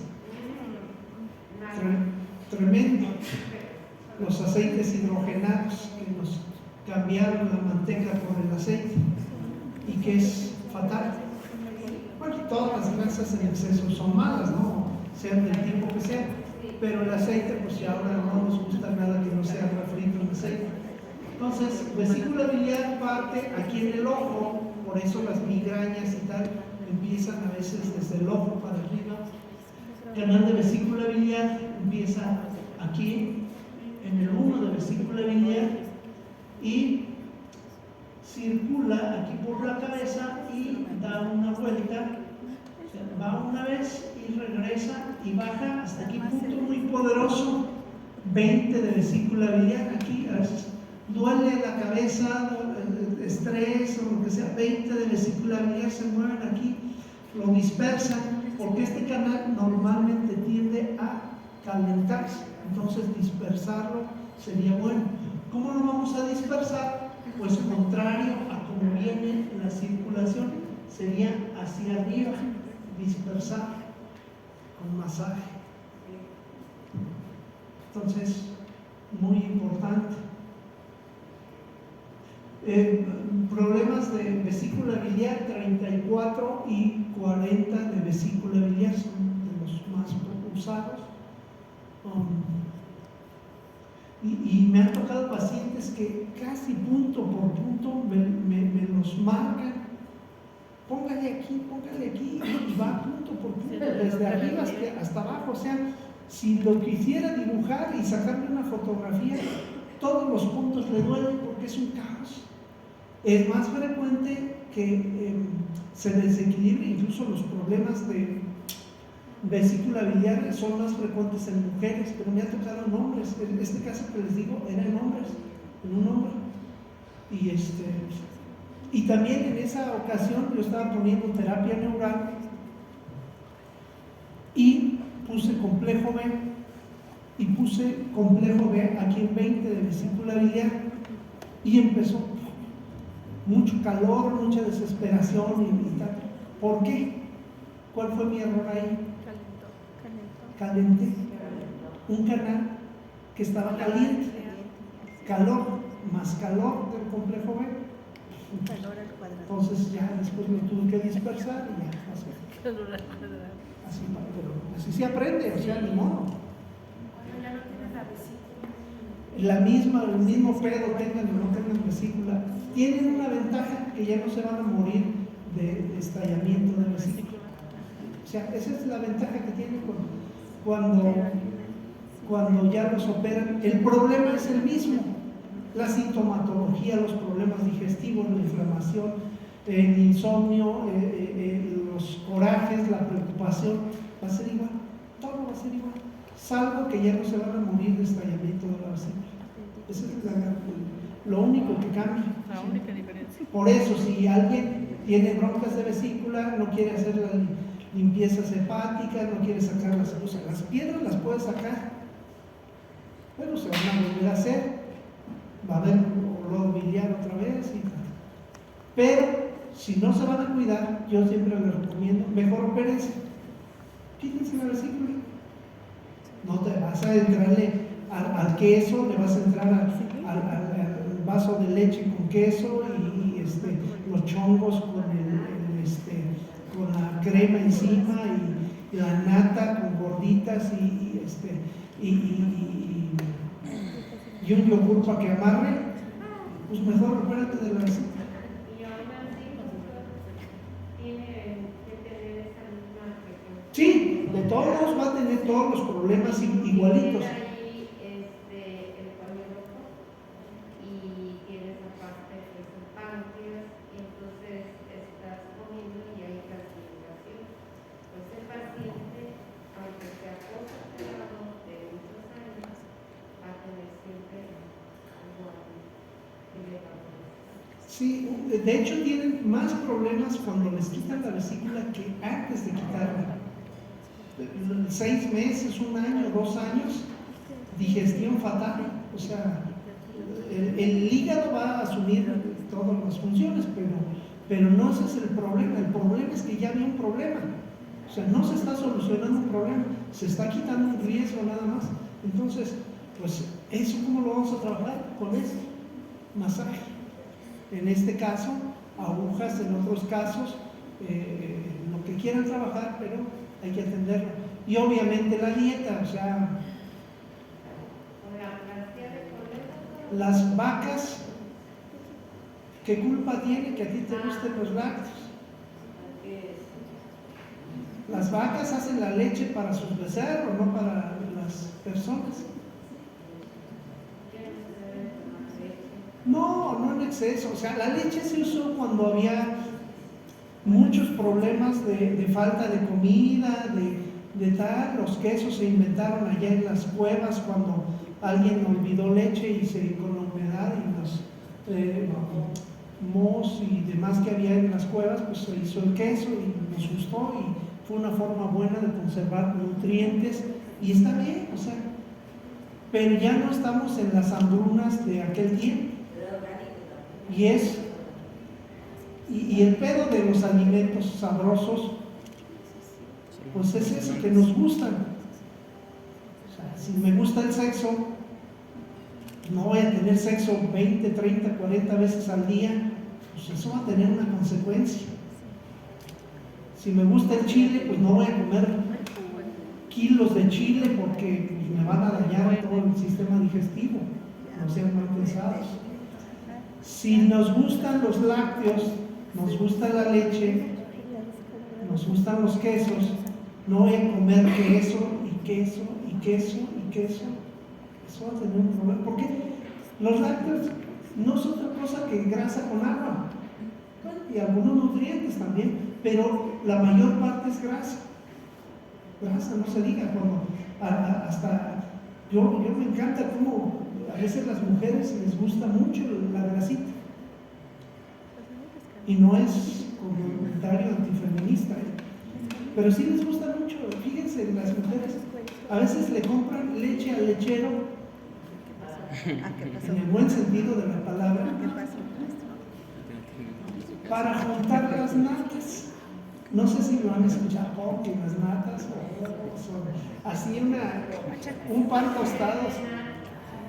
Tremendo. Los aceites hidrogenados que nos cambiaron la manteca por el aceite y que es fatal. Bueno, todas las grasas en exceso son malas, ¿no? Sean del tipo que sean, pero el aceite, pues ya ahora no nos gusta nada que no sea refrito en aceite. Entonces, vesícula biliar parte aquí en el ojo, por eso las migrañas y tal empiezan a veces desde el ojo para arriba. Canal de vesícula biliar empieza aquí en el 1 de vesícula biliar y circula aquí por la cabeza y da una vuelta, o sea, va una vez y regresa y baja hasta aquí, punto muy poderoso, 20 de vesícula biliar. Aquí a veces duele la cabeza, estrés o lo que sea, 20 de vesícula biliar se mueven aquí, lo dispersan, porque este canal normalmente tiende a calentarse, entonces dispersarlo sería bueno. ¿Cómo lo vamos a dispersar? Pues contrario a como viene la circulación, sería hacia arriba, dispersar con masaje. Entonces, muy importante. Problemas de vesícula biliar, 34 y 40 de vesícula biliar son de los más usados. Y me han tocado pacientes que casi punto por punto me los marcan. Póngale aquí, y va punto por punto, desde arriba hasta abajo. O sea, si lo quisiera dibujar y sacarle una fotografía, todos los puntos le duelen porque es un caos. Es más frecuente que se desequilibre, incluso los problemas de vesícula biliar son más frecuentes en mujeres, pero me ha tocado en hombres. En este caso que les digo era en hombres, en un hombre. Y también en esa ocasión yo estaba poniendo terapia neural y puse complejo B y puse complejo B aquí en 20 de vesícula biliar y empezó mucho calor, mucha desesperación y tal. ¿Por qué? ¿Cuál fue mi error ahí? Calenté un canal que estaba caliente, calor más calor del complejo B. Entonces ya después lo tuve que dispersar y ya así se aprende, o sea, ni modo. El mismo pedo tengan o no tengan vesícula, tienen una ventaja que ya no se van a morir de estallamiento de vesícula. O sea, esa es la ventaja que tienen cuando ya los operan. El problema es el mismo, la sintomatología, los problemas digestivos, la inflamación, el insomnio, los corajes, la preocupación, va a ser igual, todo va a ser igual, salvo que ya no se van a morir de estallamiento de la vesícula. Eso es lo único que cambia. La única diferencia. Por eso, si alguien tiene broncas de vesícula, no quiere hacer las limpiezas hepáticas, no quiere sacar las cosas, las piedras las puede sacar, pero se van a volver a hacer, va a haber olor biliar otra vez y tal. Pero si no se van a cuidar, yo siempre les recomiendo, mejor opérense, quítense la vesícula. No te vas a entrarle al queso, le vas a entrar al vaso de leche con queso y los chongos con la crema encima y la nata con gorditas y un yogur para que amarre, pues mejor opérate de la vesícula. Sí, de todos va a tener todos los problemas igualitos. Sí, de hecho tienen más problemas cuando les quitan la vesícula que antes de quitarla. 6 meses, 1 año, 2 años, digestión fatal. O sea, el hígado va a asumir todas las funciones, pero no ese es el problema. El problema es que ya había un problema. O sea, no se está solucionando un problema, se está quitando un riesgo nada más. Entonces, pues, ¿eso cómo lo vamos a trabajar? Con esto, masaje. En este caso, agujas, en otros casos, lo que quieran trabajar, pero hay que atenderlo. Y obviamente la dieta, o sea, las vacas, ¿qué culpa tiene que a ti te gusten los lácteos? Las vacas hacen la leche para sus becerros, no para las personas. No en exceso. O sea, la leche se usó cuando había muchos problemas de falta de comida, de tal. Los quesos se inventaron allá en las cuevas cuando alguien olvidó leche y con la humedad y los mohos y demás que había en las cuevas, pues se hizo el queso y nos gustó y fue una forma buena de conservar nutrientes y está bien, o sea, pero ya no estamos en las hambrunas de aquel tiempo. Y el pedo de los alimentos sabrosos, pues es eso, que nos gustan. O sea, si me gusta el sexo, no voy a tener sexo 20, 30, 40 veces al día, pues eso va a tener una consecuencia. Si me gusta el chile, pues no voy a comer kilos de chile porque pues, me van a dañar todo el sistema digestivo, no sean mal pensados. Si nos gustan los lácteos, nos gusta la leche, nos gustan los quesos, no voy a comer queso y queso y queso y queso. Eso va a tener un problema. Porque los lácteos no son otra cosa que grasa con agua. Y algunos nutrientes también, pero la mayor parte es grasa. Grasa, no se diga, cuando hasta yo me encanta cómo a veces las mujeres les gusta mucho la grasita. Y no es comentario antifeminista, pero sí les gusta mucho. Fíjense, las mujeres a veces le compran leche al lechero, en el buen sentido de la palabra, para juntar las natas. No sé si lo han escuchado, porque las natas son así un pan tostado,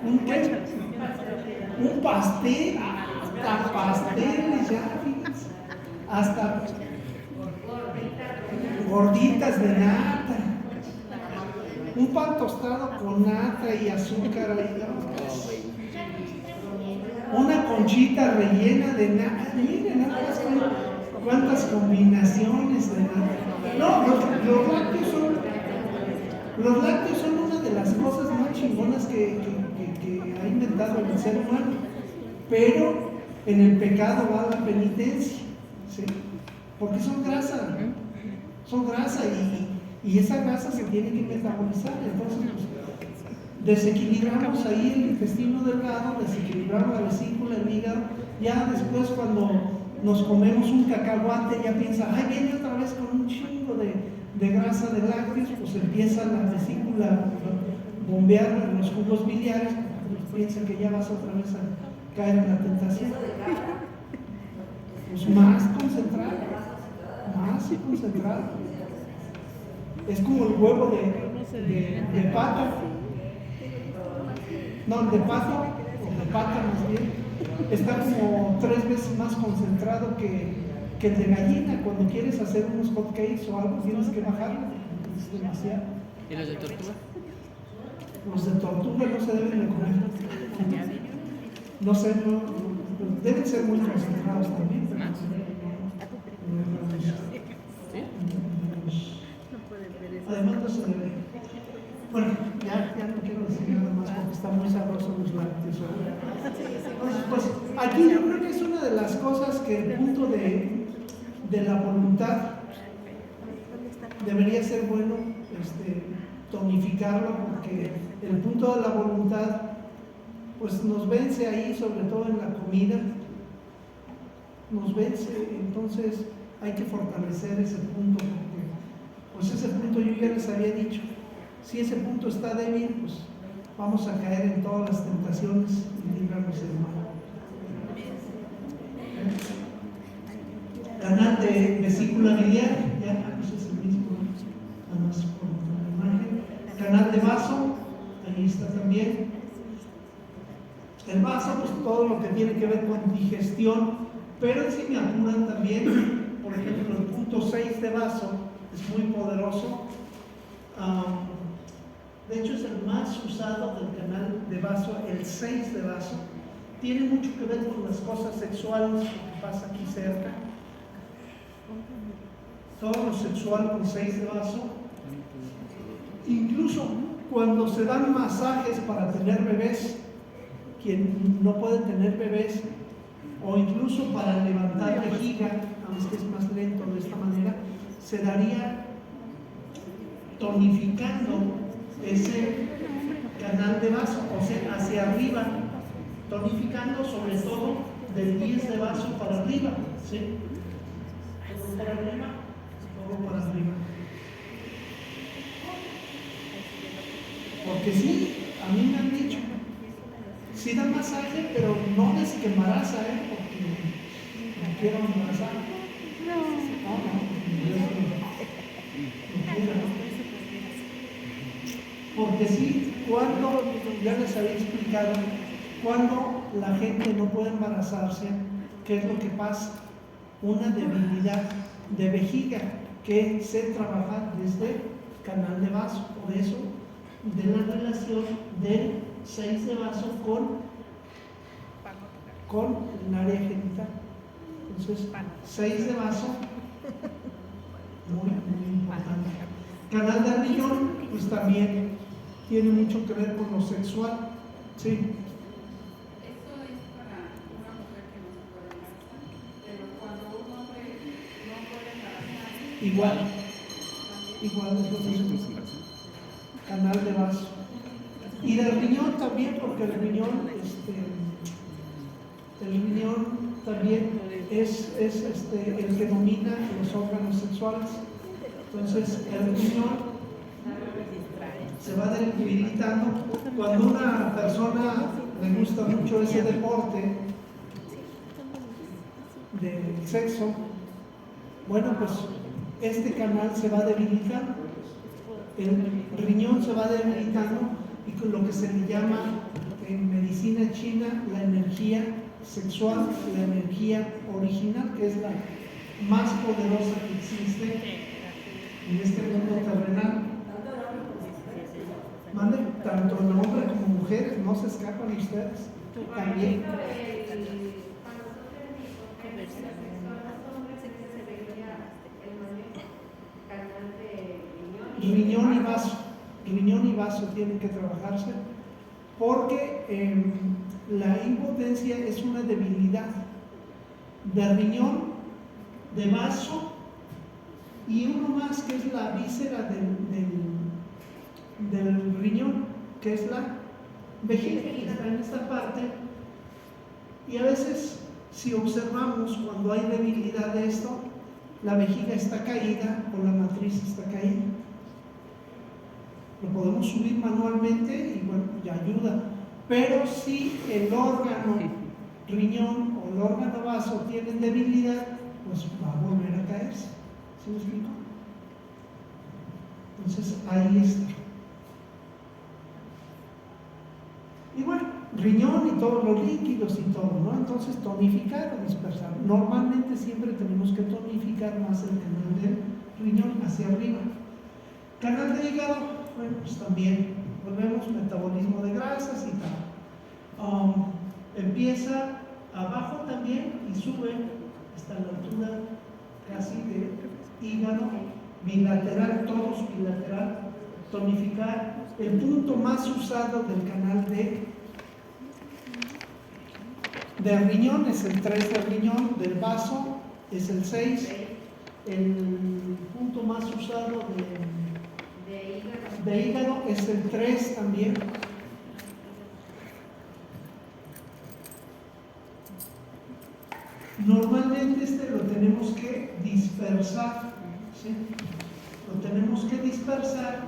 un pastel, hasta pasteles ya, fíjense, hasta gorditas de nata, un pan tostado con nata y azúcar, una conchita rellena de nata. Miren nada más cuántas combinaciones de nata. No, los lácteos son una de las cosas más chingonas que ha inventado el ser humano, pero en el pecado va la penitencia, ¿sí? Porque son grasa y esa grasa se tiene que metabolizar. Entonces pues, desequilibramos ahí el intestino delgado, desequilibramos la vesícula, el hígado. Ya después cuando nos comemos un cacahuate ya piensa, ay, viene otra vez con un chingo de grasa de lácteos, pues empieza la vesícula a bombear los jugos biliares, pues piensa que ya vas otra vez a caer en la tentación. Pues más concentrado. Es como el huevo de pato. No, el de pato, o de pata más bien, está como 3 veces más concentrado que el de gallina. Cuando quieres hacer unos hot cakes o algo, tienes que bajarlo. Es demasiado. ¿Y los de tortuga? Los de tortuga no se deben de comer. No sé, deben ser muy concentrados también. Pero además no se debe. Bueno, ya no quiero decir nada más porque están muy sabrosos los lácteos. Pues aquí yo creo que es una de las cosas que el punto de la voluntad debería ser bueno tonificarlo, porque el punto de la voluntad pues nos vence ahí, sobre todo en la comida. nos vence, entonces hay que fortalecer ese punto, porque pues ese punto yo ya les había dicho, si ese punto está débil, pues vamos a caer en todas las tentaciones y librarnos del mal. Canal de vesícula biliar, ya pues es el mismo, nada más por la imagen. Canal de vaso, ahí está también. El vaso, pues todo lo que tiene que ver con digestión, pero si me apuran también, por ejemplo, el punto 6 de vaso es muy poderoso. De hecho, es el más usado del canal de vaso, el 6 de vaso. Tiene mucho que ver con las cosas sexuales, lo que pasa aquí cerca. Todo lo sexual con 6 de vaso. Incluso cuando se dan masajes para tener bebés, quien no puede tener bebés, o incluso para levantar vejiga, aunque es más lento de esta manera, se daría tonificando ese canal de vaso, o sea, hacia arriba, tonificando sobre todo del 10 de vaso para arriba, ¿sí? Todo para arriba, todo para arriba. Porque sí, a mí me han dicho, sí da masaje, pero no es que embaraza, porque no quiero embarazar. No, porque sí, cuando, ya les había explicado, cuando la gente no puede embarazarse, ¿qué es lo que pasa? Una debilidad de vejiga que se trabaja desde canal de vaso. Por eso, de la relación del 6 de vaso con el área genital. Entonces, 6 de vaso, muy, muy importante. Canal de riñón, pues también tiene mucho que ver con lo sexual. Sí. Eso es para una mujer que no se puede embarazar, pero cuando un hombre no puede embarazar, Igual es lo mismo. Canal de vaso. Y del riñón también, porque el riñón también es el que domina los órganos sexuales. Entonces, el riñón se va debilitando. Cuando una persona le gusta mucho ese deporte del sexo, bueno, pues este canal se va debilitando, el riñón se va debilitando, y con lo que se le llama en medicina china la energía sexual, la energía original, que es la más poderosa que existe en este mundo terrenal. Mande, tanto en hombre como mujeres, no se escapan ustedes. También. Riñón y vaso tienen que trabajarse, porque la impotencia es una debilidad de riñón, de vaso y uno más, que es la víscera del riñón, que es la vejiga, que está en esta parte. Y a veces, si observamos, cuando hay debilidad de esto, la vejiga está caída o la matriz está caída. Lo podemos subir manualmente y bueno, ya ayuda. Pero si el órgano riñón o el órgano vaso tienen debilidad, pues va a volver a caerse. ¿Sí me explico? Entonces ahí está. Y bueno, riñón y todos los líquidos y todo, ¿no? Entonces tonificar o dispersar. Normalmente siempre tenemos que tonificar más el canal del riñón hacia arriba. Canal de hígado, bueno, pues también volvemos metabolismo de grasas y tal. Empieza abajo también y sube hasta la altura casi de hígado, bilateral, todos bilateral. Tonificar. El punto más usado del canal de riñón es el 3 del riñón, del vaso es el 6. El punto más usado de hígado es el 3 también. Normalmente lo tenemos que dispersar, ¿sí? Lo tenemos que dispersar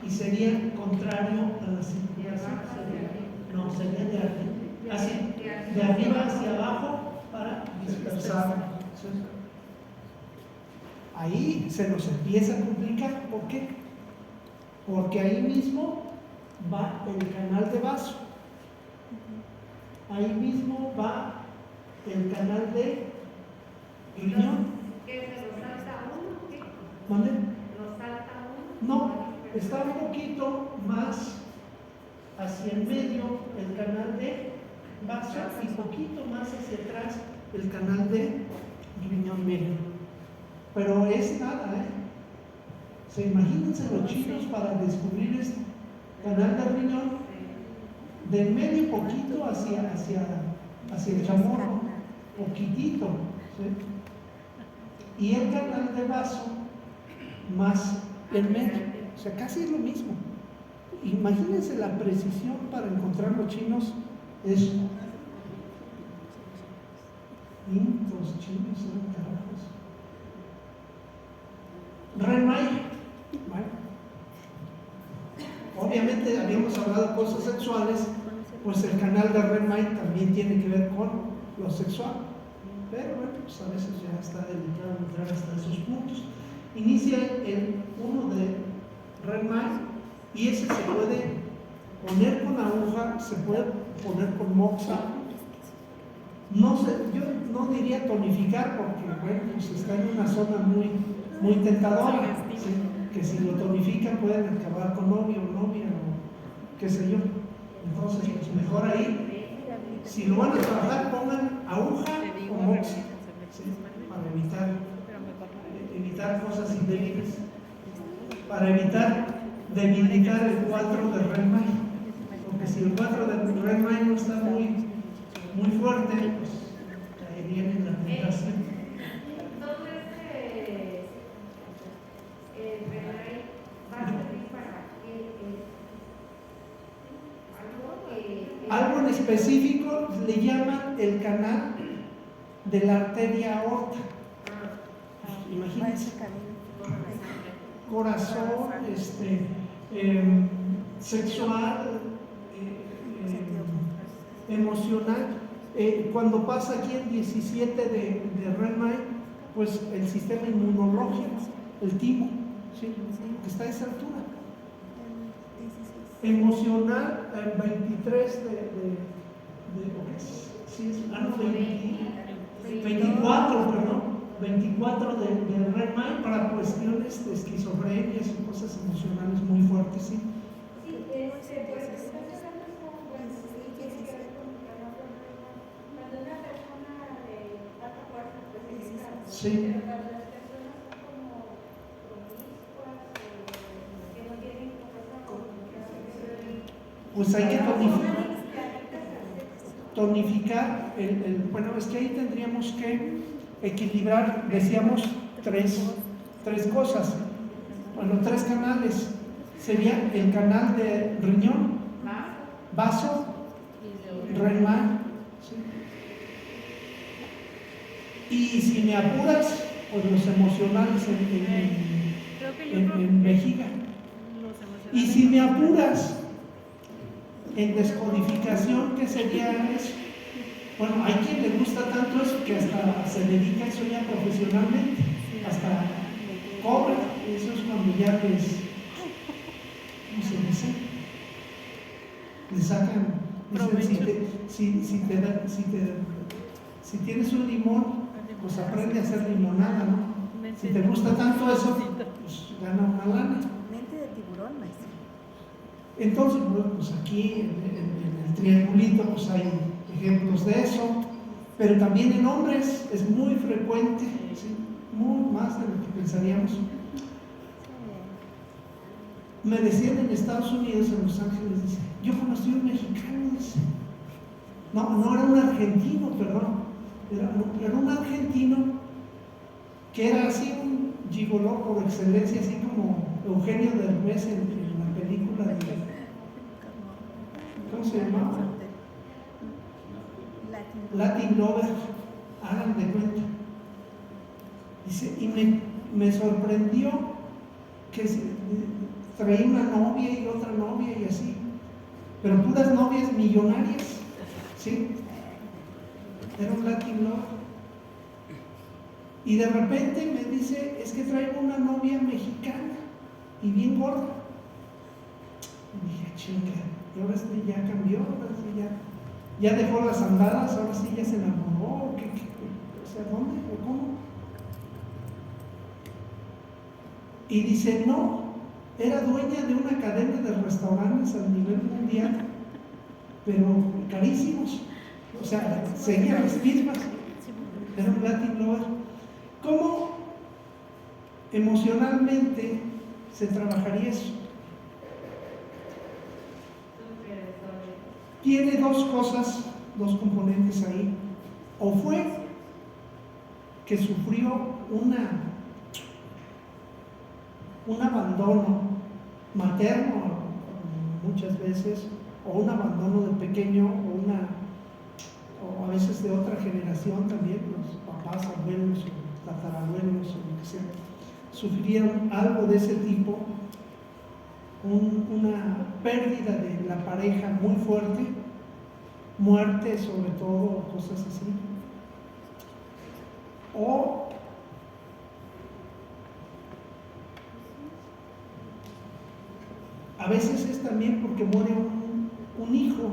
y sería contrario a la circulación. No, sería de arriba hacia abajo para dispersar. ¿Sí? Ahí se nos empieza a complicar. ¿Por qué? Porque ahí mismo va el canal de vaso. Ahí mismo va el canal de riñón. ¿Qué se lo salta uno? ¿Qué? ¿Dónde? ¿Lo salta uno? No, está un poquito más hacia el medio el canal de vaso y poquito más hacia atrás el canal de riñón medio. Pero es nada, imagínense los chinos para descubrir este canal de riñón, del medio poquito hacia el chamorro, poquitito, ¿sí? Y el canal de vaso más el medio, o sea, casi es lo mismo. Imagínense la precisión para encontrar los chinos, es los chinos son carajos. Renmai, bueno, obviamente habíamos hablado de cosas sexuales, pues el canal de Renmai también tiene que ver con lo sexual, pero bueno, pues a veces ya está delicado entrar hasta esos puntos. Inicia el 1 de Renmai y ese se puede poner con aguja, se puede poner con moxa. No sé, yo no diría tonificar porque bueno, pues está en una zona muy tentadora, ¿sí? Que si lo tonifican pueden acabar con novio o novia o qué sé yo. Entonces, pues mejor ahí, si lo van a trabajar, pongan aguja o moxa, ¿sí? Para evitar cosas indébiles, para evitar debilitar el 4 de Renmai, porque si el 4 de Renmai no está muy fuerte, pues caería en la tentación. Algo en específico le llaman el canal de la arteria aorta. Imagínense, corazón, sexual, emocional. Cuando pasa aquí el 17 de Renmai, pues el sistema inmunológico, el timo, ¿sí? Que está a esa altura. Emocional, 23 24 de Renmai para cuestiones de esquizofrenias y cosas emocionales muy fuertes, ¿sí? Cuando una persona de baja fuerza, pues Sí. pero cuando las personas son como promiscuas que no tienen pues hay que tonificar bueno, es que ahí tendríamos que equilibrar, decíamos, tres cosas, bueno, 3 canales. Sería el canal de riñón, vaso, Renmai, ¿sí? Y si me apuras, pues los emocionales en vejiga. Y si me apuras en descodificación, ¿qué sería eso? Bueno, hay quien le gusta tanto eso que hasta se dedica a eso ya profesionalmente, hasta cobra. Eso es cuando ya le sacan, si tienes un limón, pues aprende a hacer limonada, ¿no? Si te gusta tanto eso, pues gana una lana. Mente de tiburón, maestro. Entonces, pues aquí en el triangulito pues hay ejemplos de eso, pero también en hombres es muy frecuente, ¿sí? Muy más de lo que pensaríamos. Me decían en Estados Unidos, en Los Ángeles, dice, yo conocí a un mexicano, dice, no era un argentino, perdón, era un argentino que era así un gigoló por excelencia, así como Eugenio Derbez en la película de, ¿cómo se llamaba? Latin Lover, hagan de cuenta. Dice, y me sorprendió que traía una novia y otra novia y así, pero puras novias millonarias, ¿sí? Era un Latin Lover. Y de repente me dice, es que traigo una novia mexicana y bien gorda. Y dije, chinga, y ahora sí ya cambió, ahora sí ya dejó las andadas, ahora sí ya se enamoró, o sea, ¿dónde o cómo? Y dice, no, era dueña de una cadena de restaurantes a nivel mundial, pero carísimos, o sea, seguían las mismas, era un Latin Lover. ¿Cómo emocionalmente se trabajaría eso? Tiene dos cosas, dos componentes ahí. O fue que sufrió un abandono materno muchas veces, o un abandono de pequeño, o a veces de otra generación también, los papás, abuelos, o tatarabuelos, o lo que sea, sufrieron algo de ese tipo, una pérdida de la pareja muy fuerte, muerte sobre todo, cosas así, o a veces es también porque muere un hijo,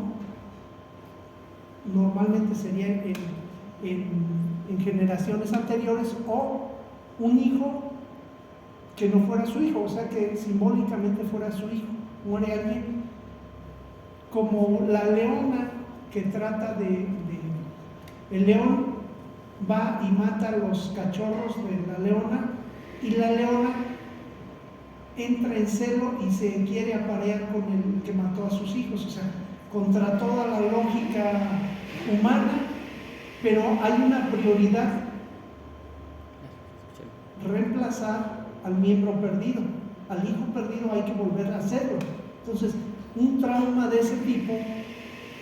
normalmente sería en generaciones anteriores, o un hijo que no fuera su hijo, o sea que simbólicamente fuera su hijo, muere alguien, como la leona que trata el león va y mata a los cachorros de la leona, y la leona entra en celo y se quiere aparear con el que mató a sus hijos, o sea, contra toda la lógica humana, pero hay una prioridad: reemplazar al miembro perdido, al hijo perdido hay que volver a hacerlo. Entonces, un trauma de ese tipo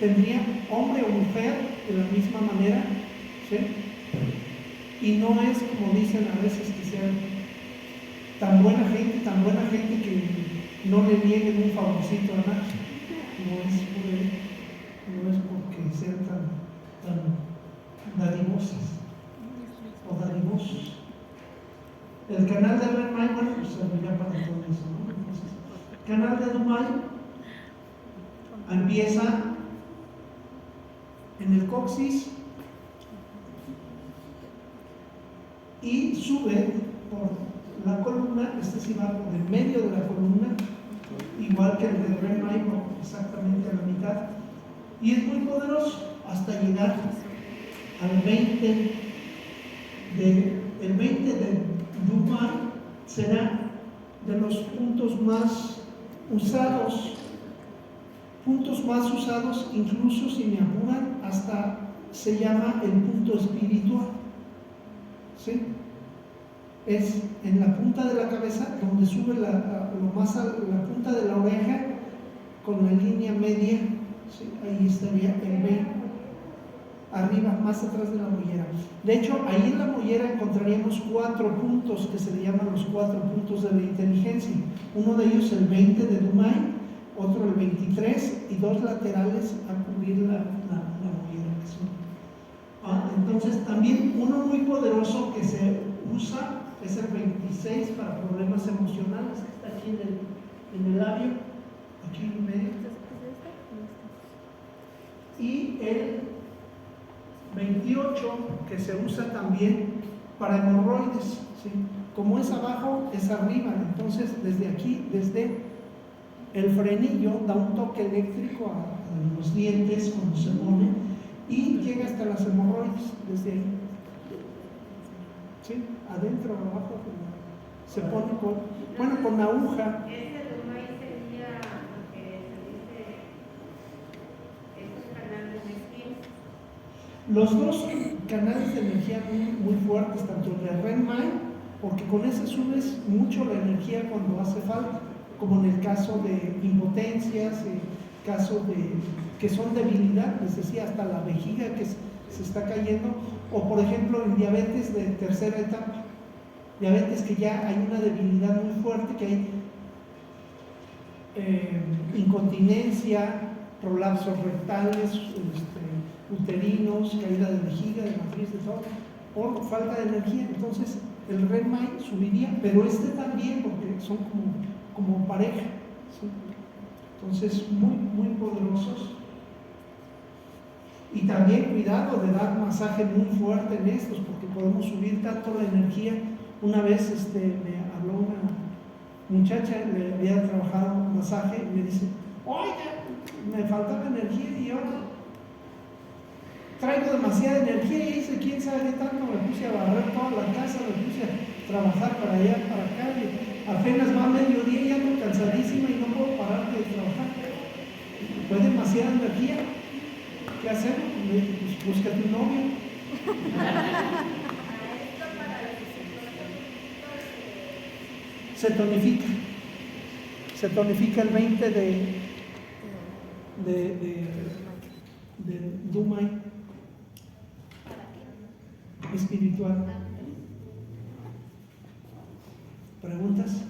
tendría hombre o mujer de la misma manera, ¿sí? Y no es como dicen a veces que sean tan buena gente que no le nieguen un favorcito a nadie. No es porque sean tan dadivosas o dadivosos. El canal de Renmai, bueno, pues servirá para todo eso, ¿no? Entonces, el canal de Dumai empieza en el coxis y sube por la columna, este sí va por el medio de la columna, igual que el de Renmai, exactamente a la mitad, y es muy poderoso hasta llegar al 20 de Dumai. Será de los puntos más usados, incluso si me apuran, hasta se llama el punto espiritual, ¿sí? Es en la punta de la cabeza, donde sube la punta de la oreja con la línea media, ¿sí? Ahí estaría el 20, arriba, más atrás de la mollera. De hecho, ahí en la mollera encontraríamos 4 puntos que se le llaman los 4 puntos de la inteligencia. Uno de ellos el 20 de Dumai, otro el 23 y 2 laterales a cubrir la mollera. Entonces, también uno muy poderoso que se usa es el 26 para problemas emocionales, que está aquí en el labio, aquí en medio. Y el 28 que se usa también para hemorroides, ¿sí? Como es abajo, es arriba. Entonces, desde aquí, desde el frenillo, da un toque eléctrico a los dientes cuando se pone y llega hasta las hemorroides, desde ahí. ¿Sí? Adentro, abajo, se pone con aguja. Ese Dumai sería lo que se dice, es un canal de energía. Los dos canales de energía muy fuertes, tanto el de Renmai, porque con ese subes mucho la energía cuando hace falta, como en el caso de impotencias, casos que son debilidad, les decía, hasta la vejiga que se está cayendo, o por ejemplo en diabetes de tercera etapa, diabetes que ya hay una debilidad muy fuerte, que hay incontinencia, prolapsos rectales, uterinos, caída de vejiga, de matriz, de todo, por falta de energía. Entonces el REM-MAI subiría, pero este también, porque son como pareja, ¿sí? Entonces muy poderosos. Y también cuidado de dar masaje muy fuerte en estos, porque podemos subir tanto la energía. Una vez me habló una muchacha, le había trabajado masaje, y me dice, oye, me faltaba energía y ahora traigo demasiada energía, y dice, quién sabe qué tanto, me puse a barrer toda la casa, me puse a trabajar para allá, para acá, y apenas va mediodía y ando cansadísima y no puedo parar de trabajar. Fue demasiada energía. ¿Qué hacemos? Pues búscate un novio. Se tonifica el 20 de Dumai espiritual. ¿Preguntas?